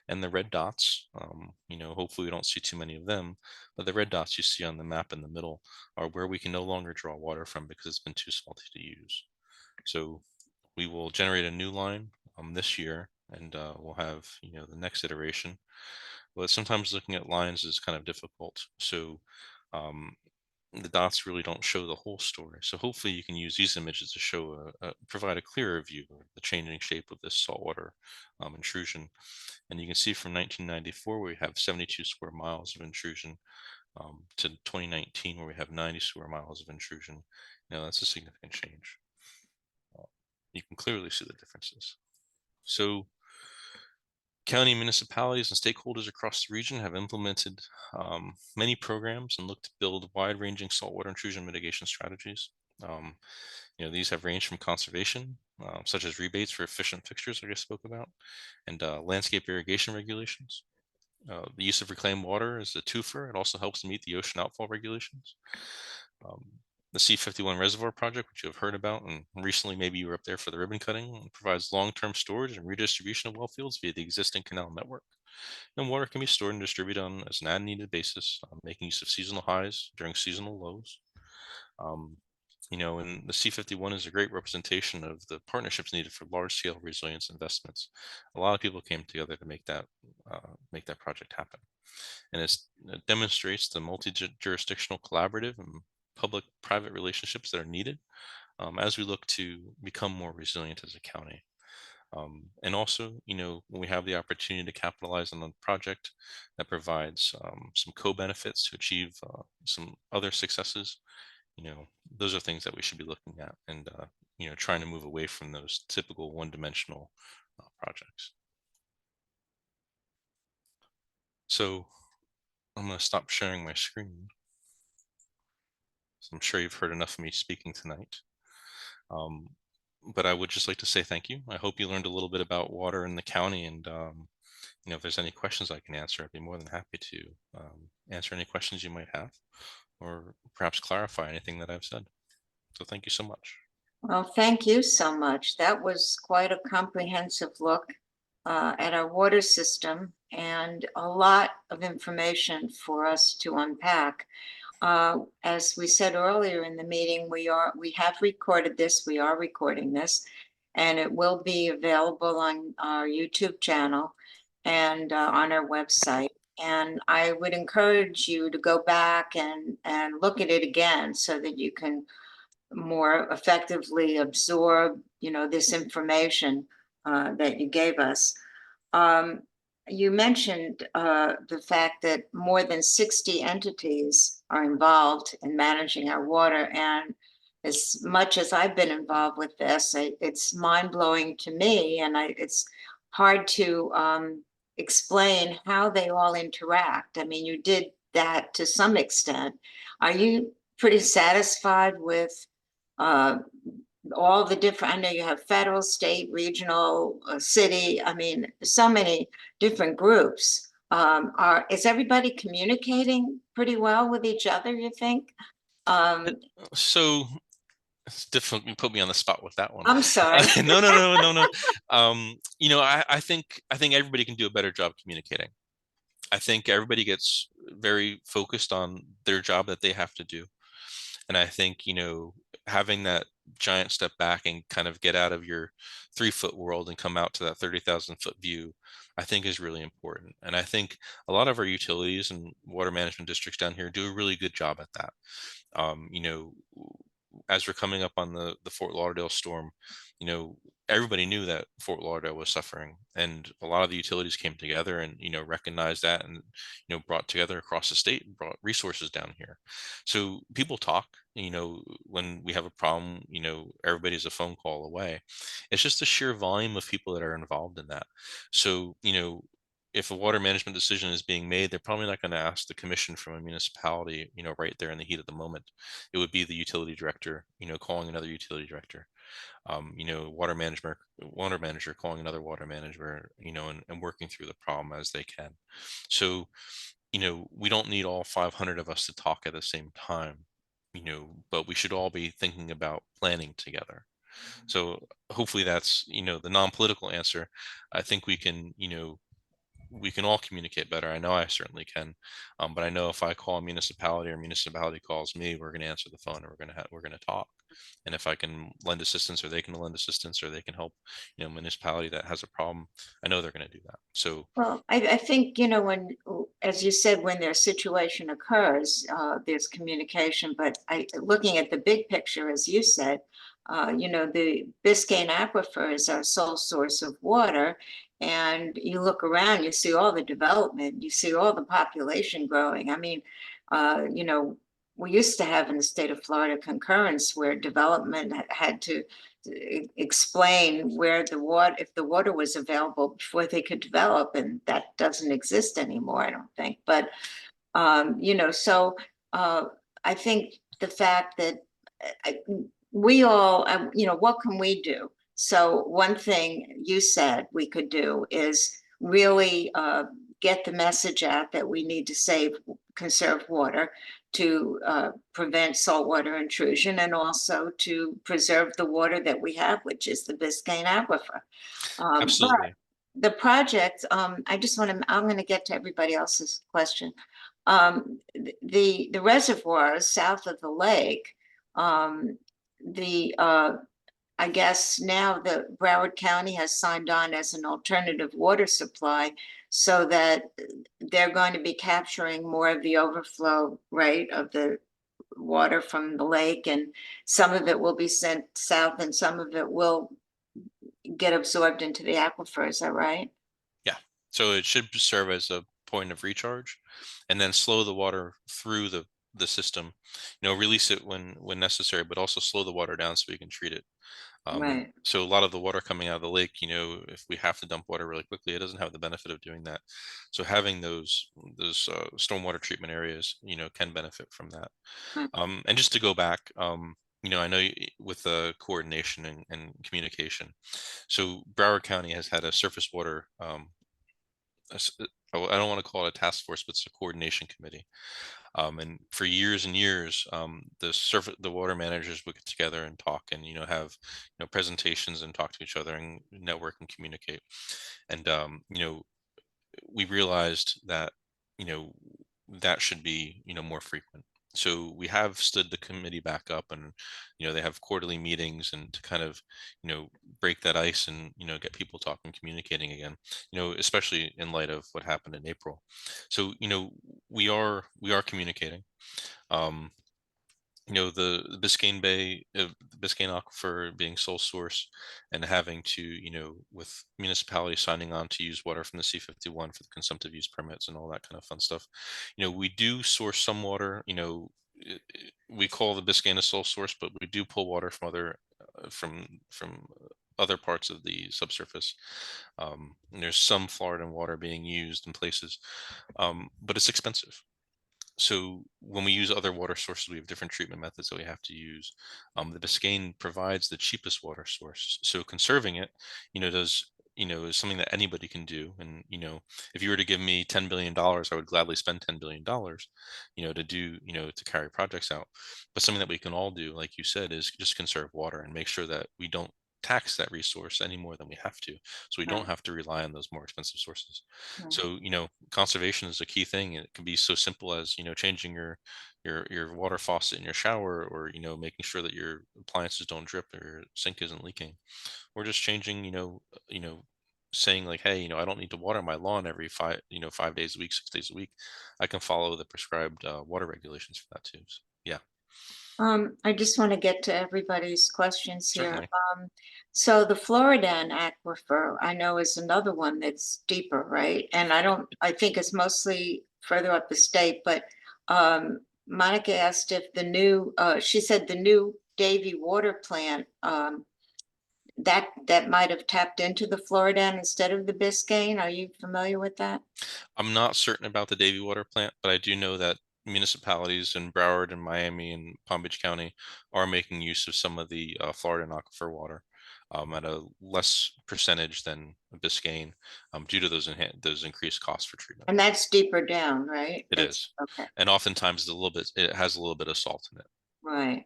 And the red dots, hopefully we don't see too many of them, but the red dots you see on the map in the middle are where we can no longer draw water from because it's been too salty to use. So we will generate a new line this year, and we'll have the next iteration. But sometimes looking at lines is kind of difficult. So um, the dots really don't show the whole story. So hopefully you can use these images to show provide a clearer view of the changing shape of this saltwater intrusion. And you can see from 1994, where we have 72 square miles of intrusion, to 2019, where we have 90 square miles of intrusion. That's a significant change. You can clearly see the differences. So county municipalities and stakeholders across the region have implemented many programs and looked to build wide-ranging saltwater intrusion mitigation strategies. These have ranged from conservation, such as rebates for efficient fixtures, like I spoke about, and landscape irrigation regulations. The use of reclaimed water is a twofer. It also helps to meet the ocean outfall regulations. The C51 Reservoir Project, which you have heard about, and recently maybe you were up there for the ribbon cutting, provides long-term storage and redistribution of well fields via the existing canal network. And water can be stored and distributed on as an as-needed basis, making use of seasonal highs during seasonal lows. And the C51 is a great representation of the partnerships needed for large-scale resilience investments. A lot of people came together to make that project happen, and it demonstrates the multi-jurisdictional, collaborative, and public-private relationships that are needed as we look to become more resilient as a county. And also, when we have the opportunity to capitalize on a project that provides some co-benefits to achieve some other successes, those are things that we should be looking at and, trying to move away from those typical one-dimensional projects. So I'm going to stop sharing my screen. So I'm sure you've heard enough of me speaking tonight. But I would just like to say thank you. I hope you learned a little bit about water in the county, and if there's any questions I can answer, I'd be more than happy to answer any questions you might have, or perhaps clarify anything that I've said. So thank you so much. Well, thank you so much. That was quite a comprehensive look at our water system and a lot of information for us to unpack. As we said earlier in the meeting, we have recorded this, we are recording this, and it will be available on our YouTube channel and on our website. And I would encourage you to go back and look at it again so that you can more effectively absorb, this information that you gave us. You mentioned the fact that more than 60 entities are involved in managing our water. And as much as I've been involved with this, it's mind-blowing to me, and it's hard to explain how they all interact. I mean, you did that to some extent. Are you pretty satisfied with all the different, I know you have federal, state, regional, city, I mean, so many different groups. Is everybody communicating pretty well with each other, you think? So it's difficult. You put me on the spot with that one. I'm sorry. No. I think everybody can do a better job communicating. I think everybody gets very focused on their job that they have to do. And I think, having that giant step back and kind of get out of your 3-foot world and come out to that 30,000-foot view, I think is really important. And I think a lot of our utilities and water management districts down here do a really good job at that. As we're coming up on the Fort Lauderdale storm, everybody knew that Fort Lauderdale was suffering, and a lot of the utilities came together and recognized that, and brought together across the state and brought resources down here. So people talk. When we have a problem, everybody's a phone call away. It's just the sheer volume of people that are involved in that. So if a water management decision is being made, they're probably not going to ask the commission from a municipality, right there in the heat of the moment. It would be the utility director, calling another utility director, water manager calling another water manager, and working through the problem as they can. So, we don't need all 500 of us to talk at the same time, but we should all be thinking about planning together. So hopefully that's, the non-political answer. I think we can all communicate better. I know I certainly can, but I know if I call a municipality or municipality calls me, we're going to answer the phone and we're going to talk. And if I can lend assistance, or they can lend assistance, or they can help, municipality that has a problem, I know they're going to do that. So Well, I think, when, as you said, when their situation occurs, there's communication, but looking at the big picture, as you said, the Biscayne Aquifer is our sole source of water. And you look around, you see all the development, you see all the population growing. I mean, we used to have in the state of Florida concurrence where development had to explain where the water, if the water was available before they could develop, and that doesn't exist anymore, I don't think. But so I think the fact that we all, what can we do? So one thing you said we could do is really get the message out that we need to conserve water, to prevent saltwater intrusion, and also to preserve the water that we have, which is the Biscayne Aquifer. But absolutely. the project, I'm going to get to everybody else's question. The reservoirs south of the lake, I guess now the Broward County has signed on as an alternative water supply, so that they're going to be capturing more of the overflow rate of the water from the lake, and some of it will be sent south and some of it will get absorbed into the aquifer. Is that right? Yeah. So it should serve as a point of recharge, and then slow the water through the system, release it when necessary, but also slow the water down so we can treat it. Right. So a lot of the water coming out of the lake, if we have to dump water really quickly, it doesn't have the benefit of doing that. So having those stormwater treatment areas, can benefit from that. And just to go back, I know with the coordination and communication. So Broward County has had a surface water, I don't want to call it a task force, but it's a coordination committee. And for years and years, the water managers would get together and talk, and have presentations and talk to each other and network and communicate. And we realized that you know that should be more frequent. So we have stood the committee back up, and they have quarterly meetings, and to kind of break that ice and get people talking, communicating again, especially in light of what happened in April. So we are communicating. um the Biscayne Bay, the Biscayne Aquifer being sole source, and having to, with municipalities signing on to use water from the C-51 for the consumptive use permits and all that kind of fun stuff. We do source some water, we call the Biscayne a sole source, but we do pull water from other parts of the subsurface. And there's some Floridan water being used in places, but it's expensive. So when we use other water sources, we have different treatment methods that we have to use. The Biscayne provides the cheapest water source, so conserving it, is something that anybody can do. And if you were to give me $10 billion, I would gladly spend $10 billion, to do, to carry projects out. But something that we can all do, like you said, is just conserve water and make sure that we don't tax that resource any more than we have to, so we don't Right. have to rely on those more expensive sources. Right. So conservation is a key thing, and it can be so simple as changing your water faucet in your shower, or making sure that your appliances don't drip or your sink isn't leaking, or just changing, saying like, hey, I don't need to water my lawn every 5 days a week, 6 days a week. I can follow the prescribed water regulations for that too. So, yeah. I just want to get to everybody's questions here. Certainly. So the Floridan aquifer, I know, is another one that's deeper, right? And I think it's mostly further up the state, but Monica asked if she said the new Davy water plant that might have tapped into the Florida instead of the Biscayne. Are you familiar with that? I'm not certain about the Davie Water Plant, but I do know that municipalities in Broward and Miami and Palm Beach County are making use of some of the Florida aquifer water at a less percentage than Biscayne due to those increased costs for treatment. And that's deeper down, right? It is. Okay, And oftentimes it has a little bit of salt in it. right.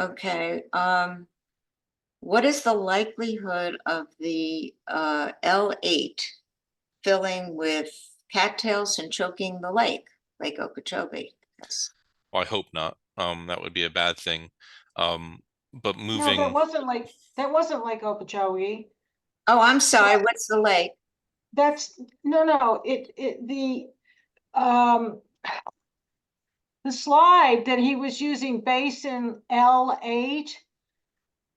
Okay. What is the likelihood of the L8 filling with cattails and choking the Lake Okeechobee? Yes. Well, I hope not. That would be a bad thing. But No, moving, that wasn't like Okeechobee. Oh, I'm sorry. What's the lake? That's, no, the slide that he was using, basin L8,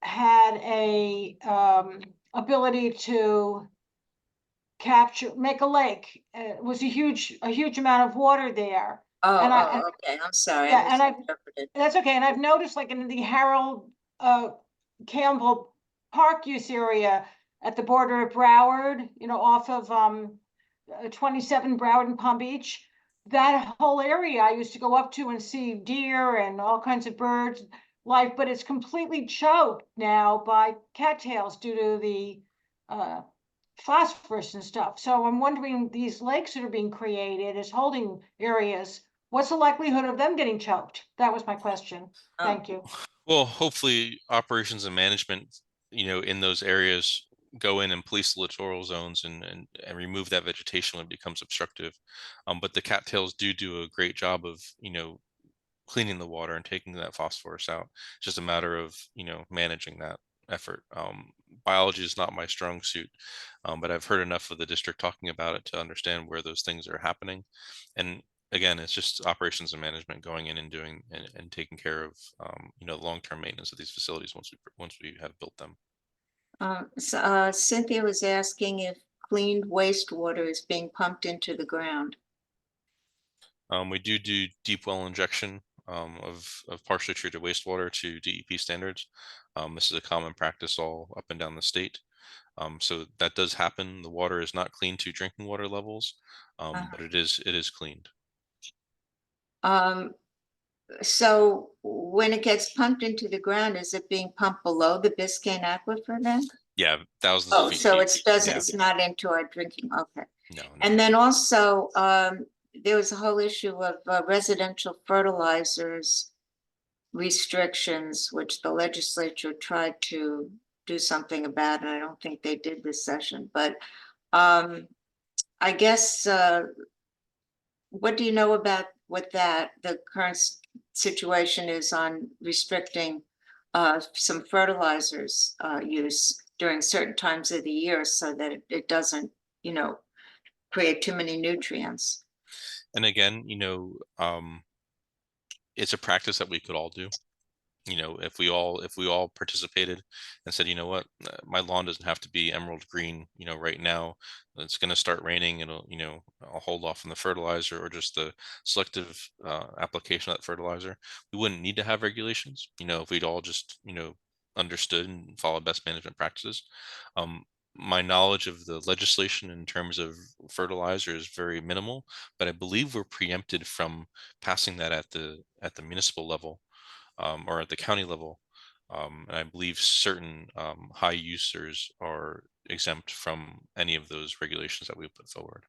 had a ability to make a lake. It was a huge amount of water there. Oh, And okay. I'm sorry. Yeah, I and misinterpreted. that's okay. And I've noticed, like, in the Harold Campbell Park use area at the border of Broward, off of 27 Broward and Palm Beach, that whole area I used to go up to and see deer and all kinds of birds life, but it's completely choked now by cattails due to the phosphorus and stuff. So I'm wondering, these lakes that are being created as holding areas, what's the likelihood of them getting choked? That was my question. Oh. Thank you. well, hopefully operations and management, in those areas go in and police the littoral zones and remove that vegetation when it becomes obstructive. But the cattails do a great job of, cleaning the water and taking that phosphorus out. It's just a matter of, managing that effort. Biology is not my strong suit, but I've heard enough of the district talking about it to understand where those things are happening. And again, it's just operations and management going in and doing and taking care of, long-term maintenance of these facilities once we have built them. Cynthia was asking if cleaned wastewater is being pumped into the ground. We do deep well injection of partially treated wastewater to DEP standards. This is a common practice all up and down the state. So that does happen. The water is not clean to drinking water levels, but it is cleaned. So when it gets pumped into the ground, is it being pumped below the Biscayne aquifer then? Yeah, thousands Oh, of feet so deep. it's not into our drinking, okay. No. And then also, there was a whole issue of residential fertilizers restrictions, which the legislature tried to do something about, and I don't think they did this session, but I guess, what do you know about what the current situation is on restricting some fertilizers use during certain times of the year so that it doesn't, create too many nutrients? And again, it's a practice that we could all do. If we all participated and said, what, my lawn doesn't have to be emerald green, right now. It's going to start raining, and I'll hold off on the fertilizer or just the selective application of that fertilizer. We wouldn't need to have regulations, if we'd all just, understood and followed best management practices. My knowledge of the legislation in terms of fertilizer is very minimal, but I believe we're preempted from passing that at the municipal level. Or at the county level. And I believe certain high users are exempt from any of those regulations that we put forward.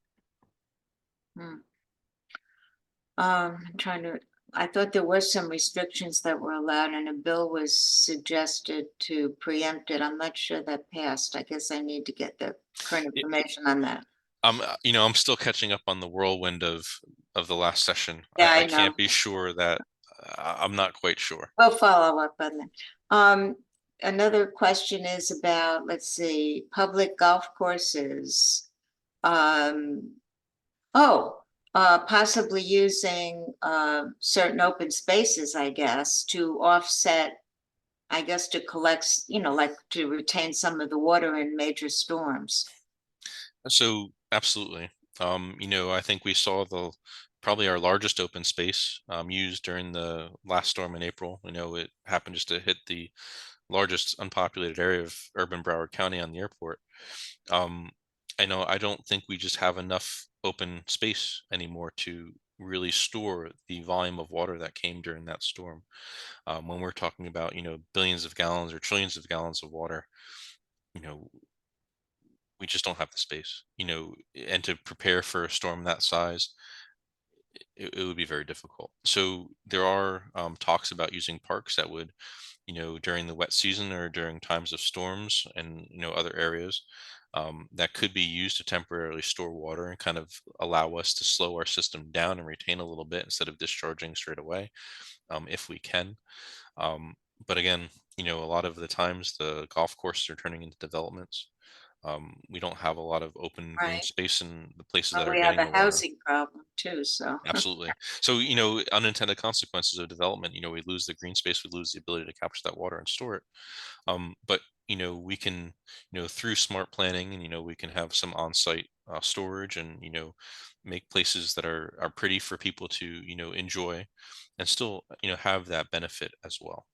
I thought there were some restrictions that were allowed and a bill was suggested to preempt it. I'm not sure that passed. I guess I need to get the current information on that. I'm still catching up on the whirlwind of the last session. Yeah, I I know. can't be sure that I'm not quite sure. We'll follow up on that. Another question is about, let's see, public golf courses. Possibly using certain open spaces, I guess, to offset, I guess, to collect, like to retain some of the water in major storms. So absolutely. I think we saw probably our largest open space used during the last storm in April. It happened just to hit the largest unpopulated area of urban Broward County on the airport. Um, I don't think we just have enough open space anymore to really store the volume of water that came during that storm. When we're talking about, billions of gallons or trillions of gallons of water, you know, we just don't have the space, and to prepare for a storm that size, it would be very difficult. So there are talks about using parks that would, during the wet season or during times of storms and, other areas, that could be used to temporarily store water and kind of allow us to slow our system down and retain a little bit instead of discharging straight away, if we can. Um, but again, a lot of the times the golf courses are turning into developments. We don't have a lot of open green Right. space in the places Well, that are we have getting a the water. housing problem too, so. Absolutely. So, unintended consequences of development, we lose the green space, we lose the ability to capture that water and store it. But, we can, through smart planning and, we can have some on-site storage and, make places that are pretty for people to, enjoy and still, have that benefit as well.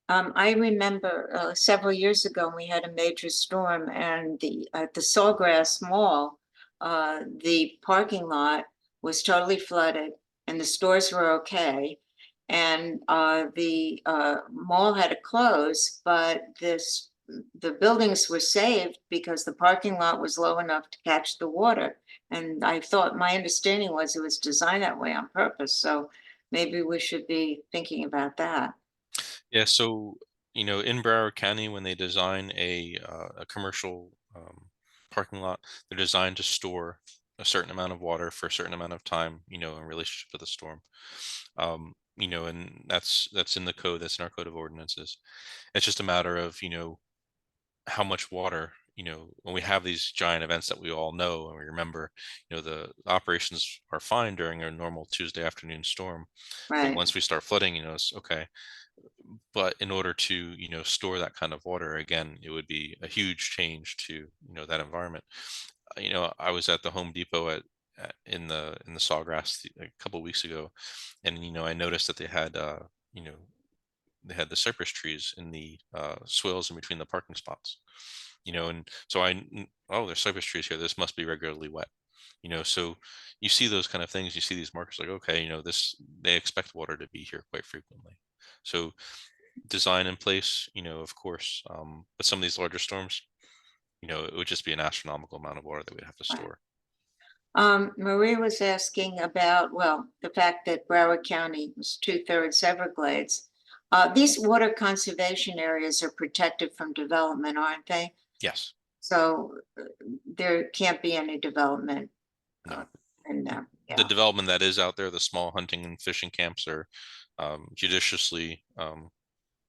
I remember several years ago, we had a major storm and at the Sawgrass Mall, the parking lot was totally flooded and the stores were okay. And the mall had to close, but the buildings were saved because the parking lot was low enough to catch the water. And I thought, my understanding was it was designed that way on purpose. So maybe we should be thinking about that. Yeah, so in Broward County, when they design a commercial parking lot, they're designed to store a certain amount of water for a certain amount of time, in relationship to the storm. And that's in the code, that's in our code of ordinances. It's just a matter of, how much water, when we have these giant events that we all know and we remember, the operations are fine during a normal Tuesday afternoon storm. But Right. once we start flooding, it's okay. But in order to, store that kind of water, again, it would be a huge change to, that environment. I was at the Home Depot in the Sawgrass a couple weeks ago, and I noticed that you know they had the cypress trees in the swales in between the parking spots. And so oh, there's cypress trees here. This must be regularly wet. So you see those kind of things. You see these markers like, okay, they expect water to be here quite frequently. So design in place, of course. But some of these larger storms, it would just be an astronomical amount of water that we'd have to Right. store. Maria was asking about, well, the fact that Broward County was 2/3 Everglades. These water conservation areas are protected from development, aren't they? Yes. So there can't be any development uh, No. in them. The Yeah. development that is out there, the small hunting and fishing camps are judiciously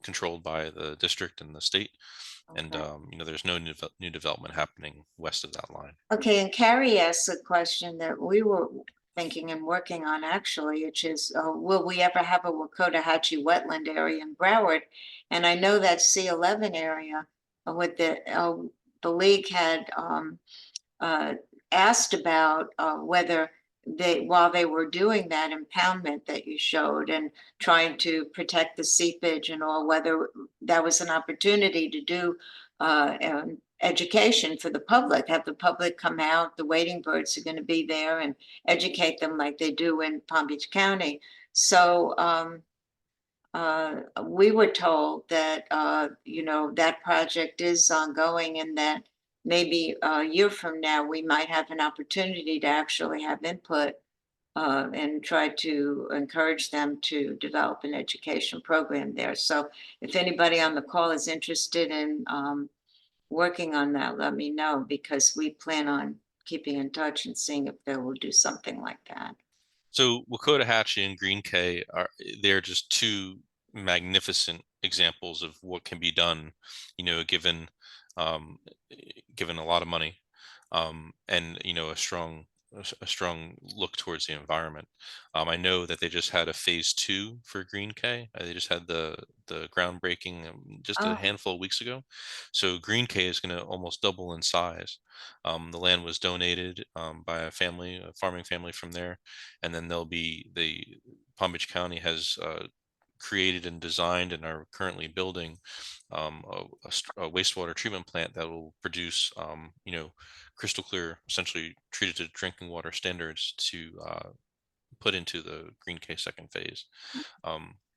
controlled by the district and the state. And, Okay. there's no new development happening west of that line. Okay, and Carrie asked a question that we were thinking and working on actually, which is, will we ever have a Wakota wetland area in Broward? And I know that C11 area with the league had uh, asked about whether while they were doing that impoundment that you showed and trying to protect the seepage and all, whether that was an opportunity to do education for the public, have the public come out, the wading birds are going to be there and educate them like they do in Palm Beach County. So we were told that, that project is ongoing and that maybe a year from now, we might have an opportunity to actually have input and try to encourage them to develop an education program there. So if anybody on the call is interested in working on that, let me know because we plan on keeping in touch and seeing if they will do something like that. So Wakota and Green Cay they're just two magnificent examples of what can be done, given um, given a lot of money, and a strong look towards the environment. I know that they just had a phase 2 for Green Cay. They just had the groundbreaking just a Oh, handful of weeks ago. So Green Cay is going to almost double in size. The land was donated by a farming family from there, and then the Palm Beach County has created and designed and are currently building a wastewater treatment plant that will produce, crystal clear, essentially treated to drinking water standards to put into the Green K second phase.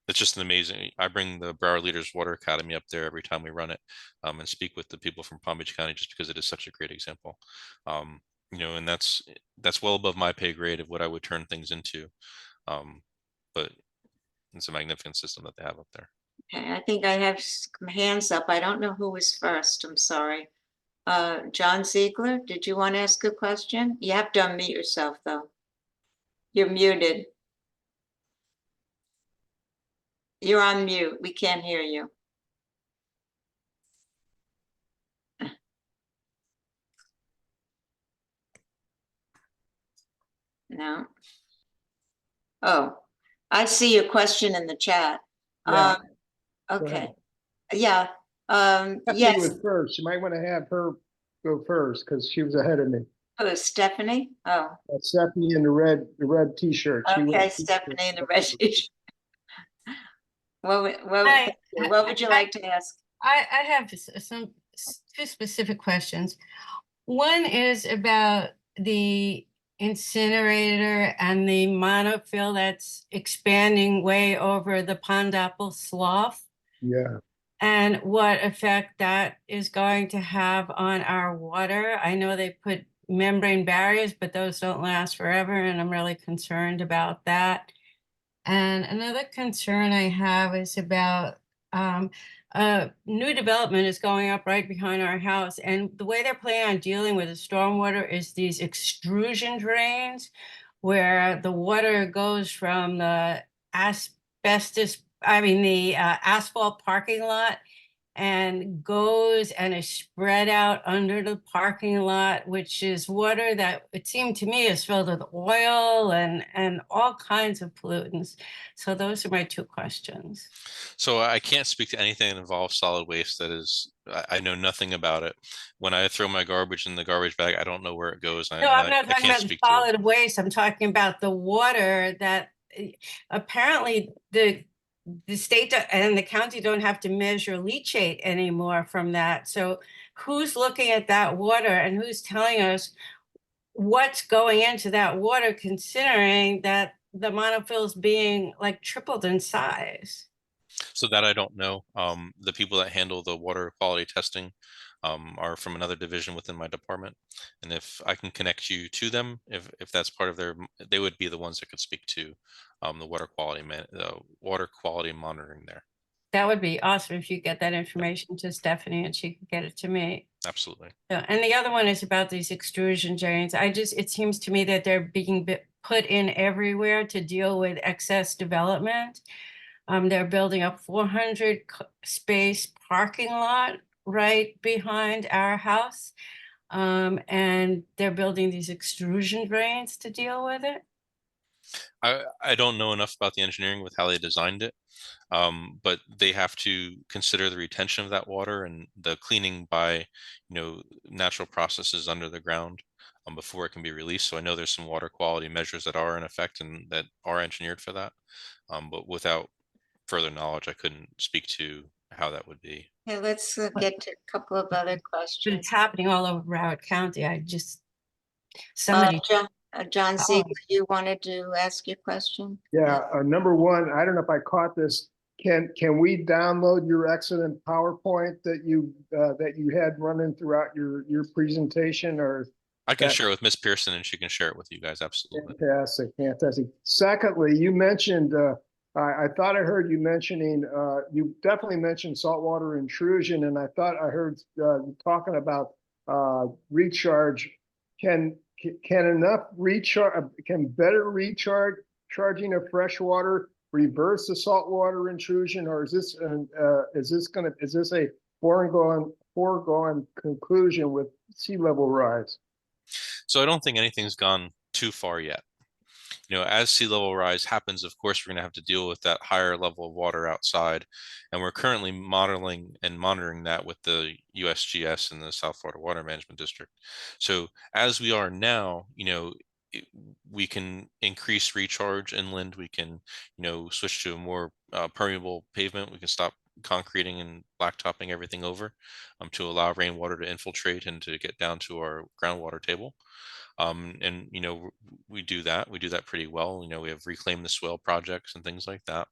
It's just an amazing. I bring the Broward Leaders Water Academy up there every time we run it, and speak with the people from Palm Beach County, just because it is such a great example. And that's well above my pay grade of what I would turn things into. But it's a magnificent system that they have up there. Okay, I think I have some hands up. I don't know who was first. I'm sorry. John Ziegler, did you want to ask a question? You have to unmute yourself, though. You're muted. You're on mute. We can't hear you. No. Oh, I see your question in the chat. Yeah, go Okay. ahead. Yeah. Stephanie Yes. was first. You might want to have her go first because she was ahead of me. Oh, Stephanie. Oh, Stephanie in the red T-shirt. She okay. was- Stephanie in the red t-shirt. What Hi, would you like to ask? I have two specific questions. One is about the incinerator and the monofill that's expanding way over the Pond Apple Slough, Yeah, and what effect that is going to have on our water. I know they put membrane barriers, but those don't last forever, and I'm really concerned about that. And another concern I have is about new development is going up right behind our house. And the way they're planning on dealing with the stormwater is these extrusion drains where the water goes from the asphalt parking lot and goes and is spread out under the parking lot, which is water that it seemed to me is filled with oil and all kinds of pollutants. So those are my two questions. So I can't speak to anything that involves solid waste. That is, I know nothing about it. When I throw my garbage in the garbage bag, I don't know where it goes. No, I'm not talking about the solid waste. I'm talking about the water that apparently the state and the county don't have to measure leachate anymore from that. So who's looking at that water and who's telling us what's going into that water, considering that the monofill's being like tripled in size? So that I don't know. The people that handle the water quality testing are from another division within my department, and if I can connect you to them, if that's part of they would be the ones that could speak to the water quality monitoring there. That would be awesome if you get that information to Stephanie and she could get it to me. Absolutely. And the other one is about these extrusion drains. It seems to me that they're being put in everywhere to deal with excess development. They're building a 400 space parking lot right behind our house. And they're building these extrusion drains to deal with it. I don't know enough about the engineering with how they designed it, but they have to consider the retention of that water and the cleaning by, natural processes under the ground before it can be released. So I know there's some water quality measures that are in effect and that are engineered for that. But without further knowledge, I couldn't speak to how that would be. Okay, let's get to a couple of other But questions. it's happening all over Broward County. Somebody. John Ziegler, you wanted to ask your question? yeah. Number one, I don't know if I caught this. Can we download your excellent PowerPoint that you had running throughout your presentation, or? I can share it with Miss Pearson and she can share it with you guys. Absolutely. Fantastic. Secondly, you mentioned, I thought I heard you mentioning, you definitely mentioned saltwater intrusion, and I thought I heard you talking about recharge. Can better charging of fresh water reverse the saltwater intrusion, or is this a foregone conclusion with sea level rise? So I don't think anything's gone too far yet. As sea level rise happens, of course, we're going to have to deal with that higher level of water outside. And we're currently modeling and monitoring that with the USGS and the South Florida Water Management District. So as we are now, we can increase recharge inland. We can, switch to a more permeable pavement. We can stop concreting and blacktopping everything over, to allow rainwater to infiltrate and to get down to our groundwater table. And we do that. We do that pretty well. We have reclaim the swale projects and things like that.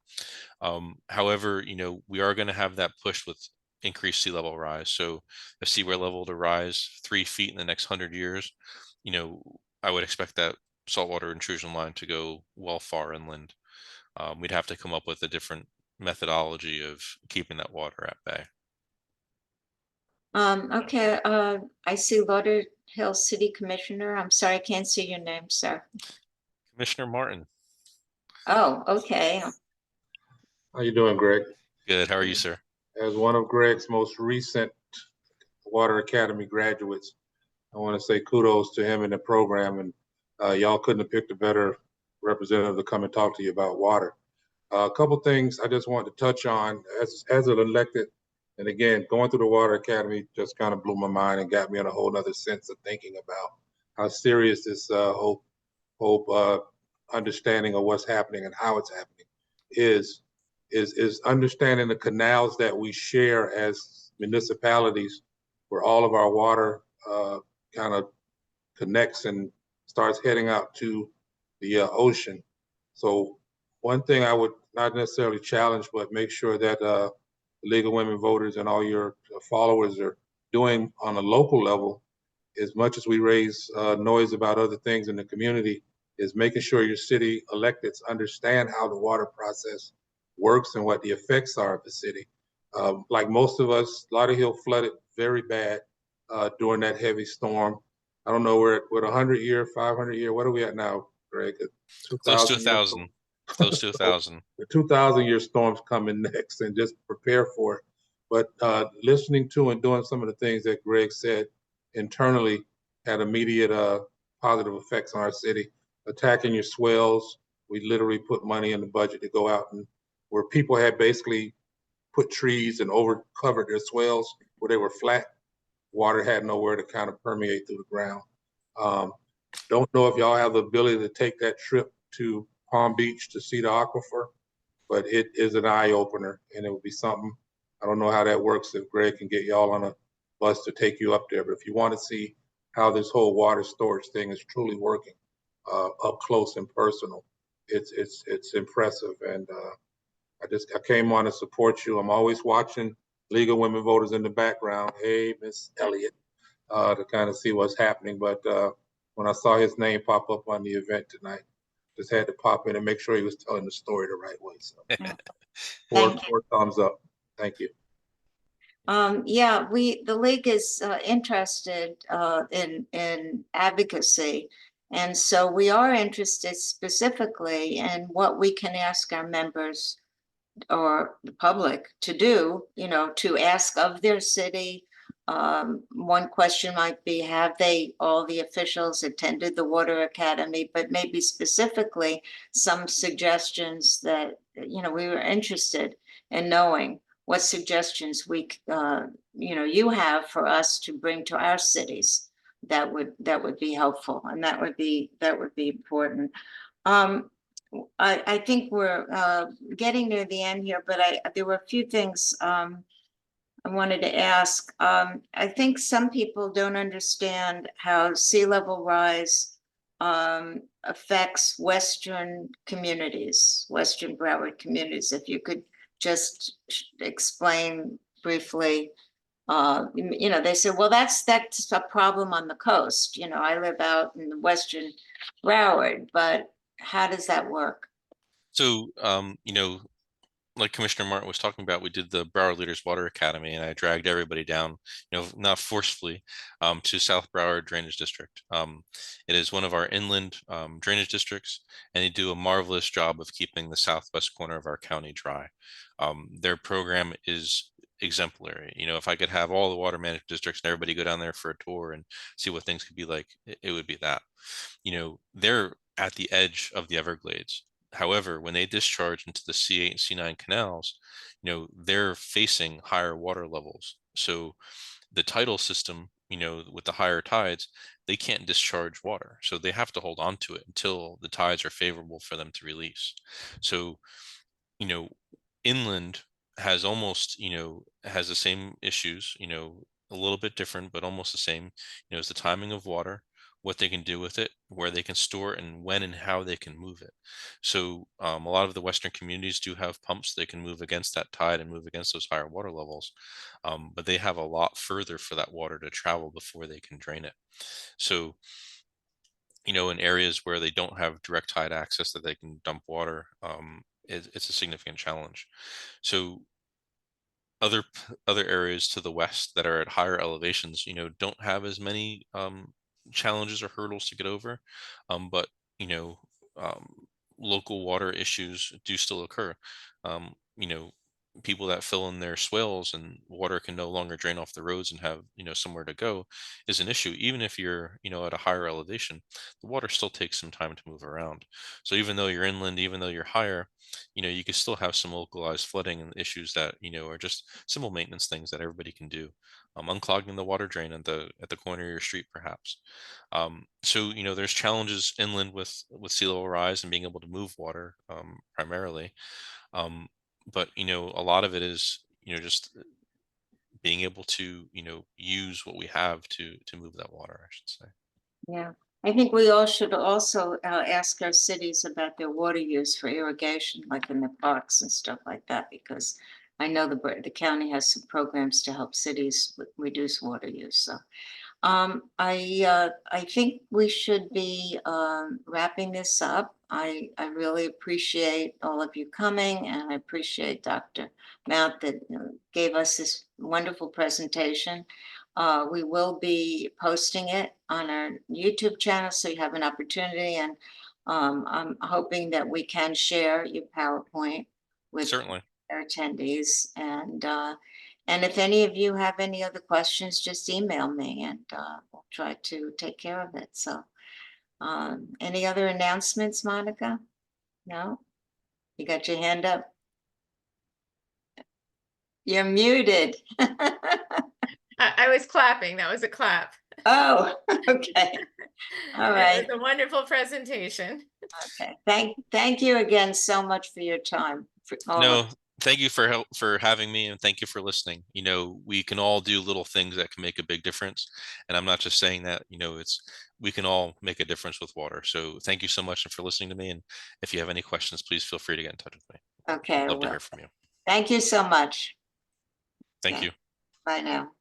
However, we are going to have that push with increased sea level rise. So if sea level to rise 3 feet in the next 100 years, I would expect that saltwater intrusion line to go well far inland. We'd have to come up with a different methodology of keeping that water at bay. Okay, I see Lauderhill City Commissioner. I'm sorry, I can't see your name, sir. Commissioner Martin. Oh, okay. How you doing, Greg? Good. How are you, sir? As one of Greg's most recent Water Academy graduates, I want to say kudos to him and the program, and y'all couldn't have picked a better representative to come and talk to you about water. A couple things I just want to touch on as an elected, and again, going through the Water Academy just kind of blew my mind and got me in a whole other sense of thinking about how serious this whole understanding of what's happening and how it's happening is understanding the canals that we share as municipalities, where all of our water kind of connects and starts heading out to the ocean. So one thing I would not necessarily challenge, but make sure that the League of Women Voters and all your followers are doing on a local level, as much as we raise noise about other things in the community, is making sure your city electeds understand how the water process works and what the effects are of the city. Like most of us, Lauderhill flooded very bad during that heavy storm. I don't know, we're at 100 year, 500 year, what are we at now, Greg? Close to 1,000. Close to 1,000. The 2,000-year storm's coming next, and just prepare for it. But listening to and doing some of the things that Greg said internally had immediate positive effects on our city. Attacking your swells, we literally put money in the budget to go out and where people had basically put trees and over covered their swells where they were flat, water had nowhere to kind of permeate through the ground. Don't know if y'all have the ability to take that trip to Palm Beach to see the aquifer, but it is an eye opener, and it would be something. I don't know how that works, if Greg can get y'all on a bus to take you up there, but if you want to see how this whole water storage thing is truly working up close and personal, it's impressive. And I came on to support you. I'm always watching League of Women Voters in the background. Hey, Miss Elliott, to kind of see what's happening. But when I saw his name pop up on the event tonight, just had to pop in and make sure he was telling the story the right way. So four thumbs up. Thank you. Yeah, the league is interested in advocacy. And so we are interested specifically in what we can ask our members or the public to do, to ask of their city. One question might be, have all the officials attended the Water Academy, but maybe specifically some suggestions that, we were interested in knowing what suggestions you have for us to bring to our cities that would be helpful, and that would be important. I think we're getting near the end here, but there were a few things I wanted to ask. I think some people don't understand how sea level rise affects Western communities, Western Broward communities. If you could just explain briefly. They say, well, that's a problem on the coast. I live out in the Western Broward, but how does that work? So, like Commissioner Martin was talking about, we did the Broward Leaders Water Academy, and I dragged everybody down, not forcefully, to South Broward Drainage District. It is one of our inland drainage districts, and they do a marvelous job of keeping the southwest corner of our county dry. Their program is exemplary. If I could have all the water management districts and everybody go down there for a tour and see what things could be like, it would be that. They're at the edge of the Everglades. However, when they discharge into the C8 and C9 canals, they're facing higher water levels. So the tidal system with the higher tides, they can't discharge water. So they have to hold on to it until the tides are favorable for them to release. So, inland has almost, has the same issues, a little bit different, but almost the same, is the timing of water, what they can do with it, where they can store it, and when and how they can move it. So a lot of the Western communities do have pumps. They can move against that tide and move against those higher water levels. But they have a lot further for that water to travel before they can drain it. So, in areas where they don't have direct tide access that they can dump water, it's a significant challenge. So other areas to the west that are at higher elevations, don't have as many challenges or hurdles to get over, but you know, um, local water issues do still occur. Um, you know, People that fill in their swales and water can no longer drain off the roads and have somewhere to go is an issue. Even if you're at a higher elevation, the water still takes some time to move around. So even though you're inland, even though you're higher, you can still have some localized flooding and issues that are just simple maintenance things that everybody can do. Unclogging the water drain at the corner of your street, perhaps. So there's challenges inland with sea level rise and being able to move water, primarily. um, but a lot of it is just being able to use what we have to move that water, I should say. Yeah, I think we all should also ask our cities about their water use for irrigation, like in the parks and stuff like that, because I know the county has some programs to help cities reduce water use. So I think we should be wrapping this up. I really appreciate all of you coming, and I appreciate Dr. Mount that gave us this wonderful presentation. We will be posting it on our YouTube channel, so you have an opportunity. And I'm hoping that we can share your PowerPoint with Certainly. our attendees. And if any of you have any other questions, just email me, and we'll try to take care of it. So, any other announcements, Monica? No? You got your hand up? You're muted. I was clapping. That was a clap. Oh, okay. All right. It was a wonderful presentation. Okay. Thank you again so much for your time. For all of- No, thank you for having me, and thank you for listening. We can all do little things that can make a big difference, and I'm not just saying that. We can all make a difference with water. So thank you so much for listening to me. And if you have any questions, please feel free to get in touch with me. Okay. Love to Well, hear from you. thank you so much. Thank Okay. you. Bye now.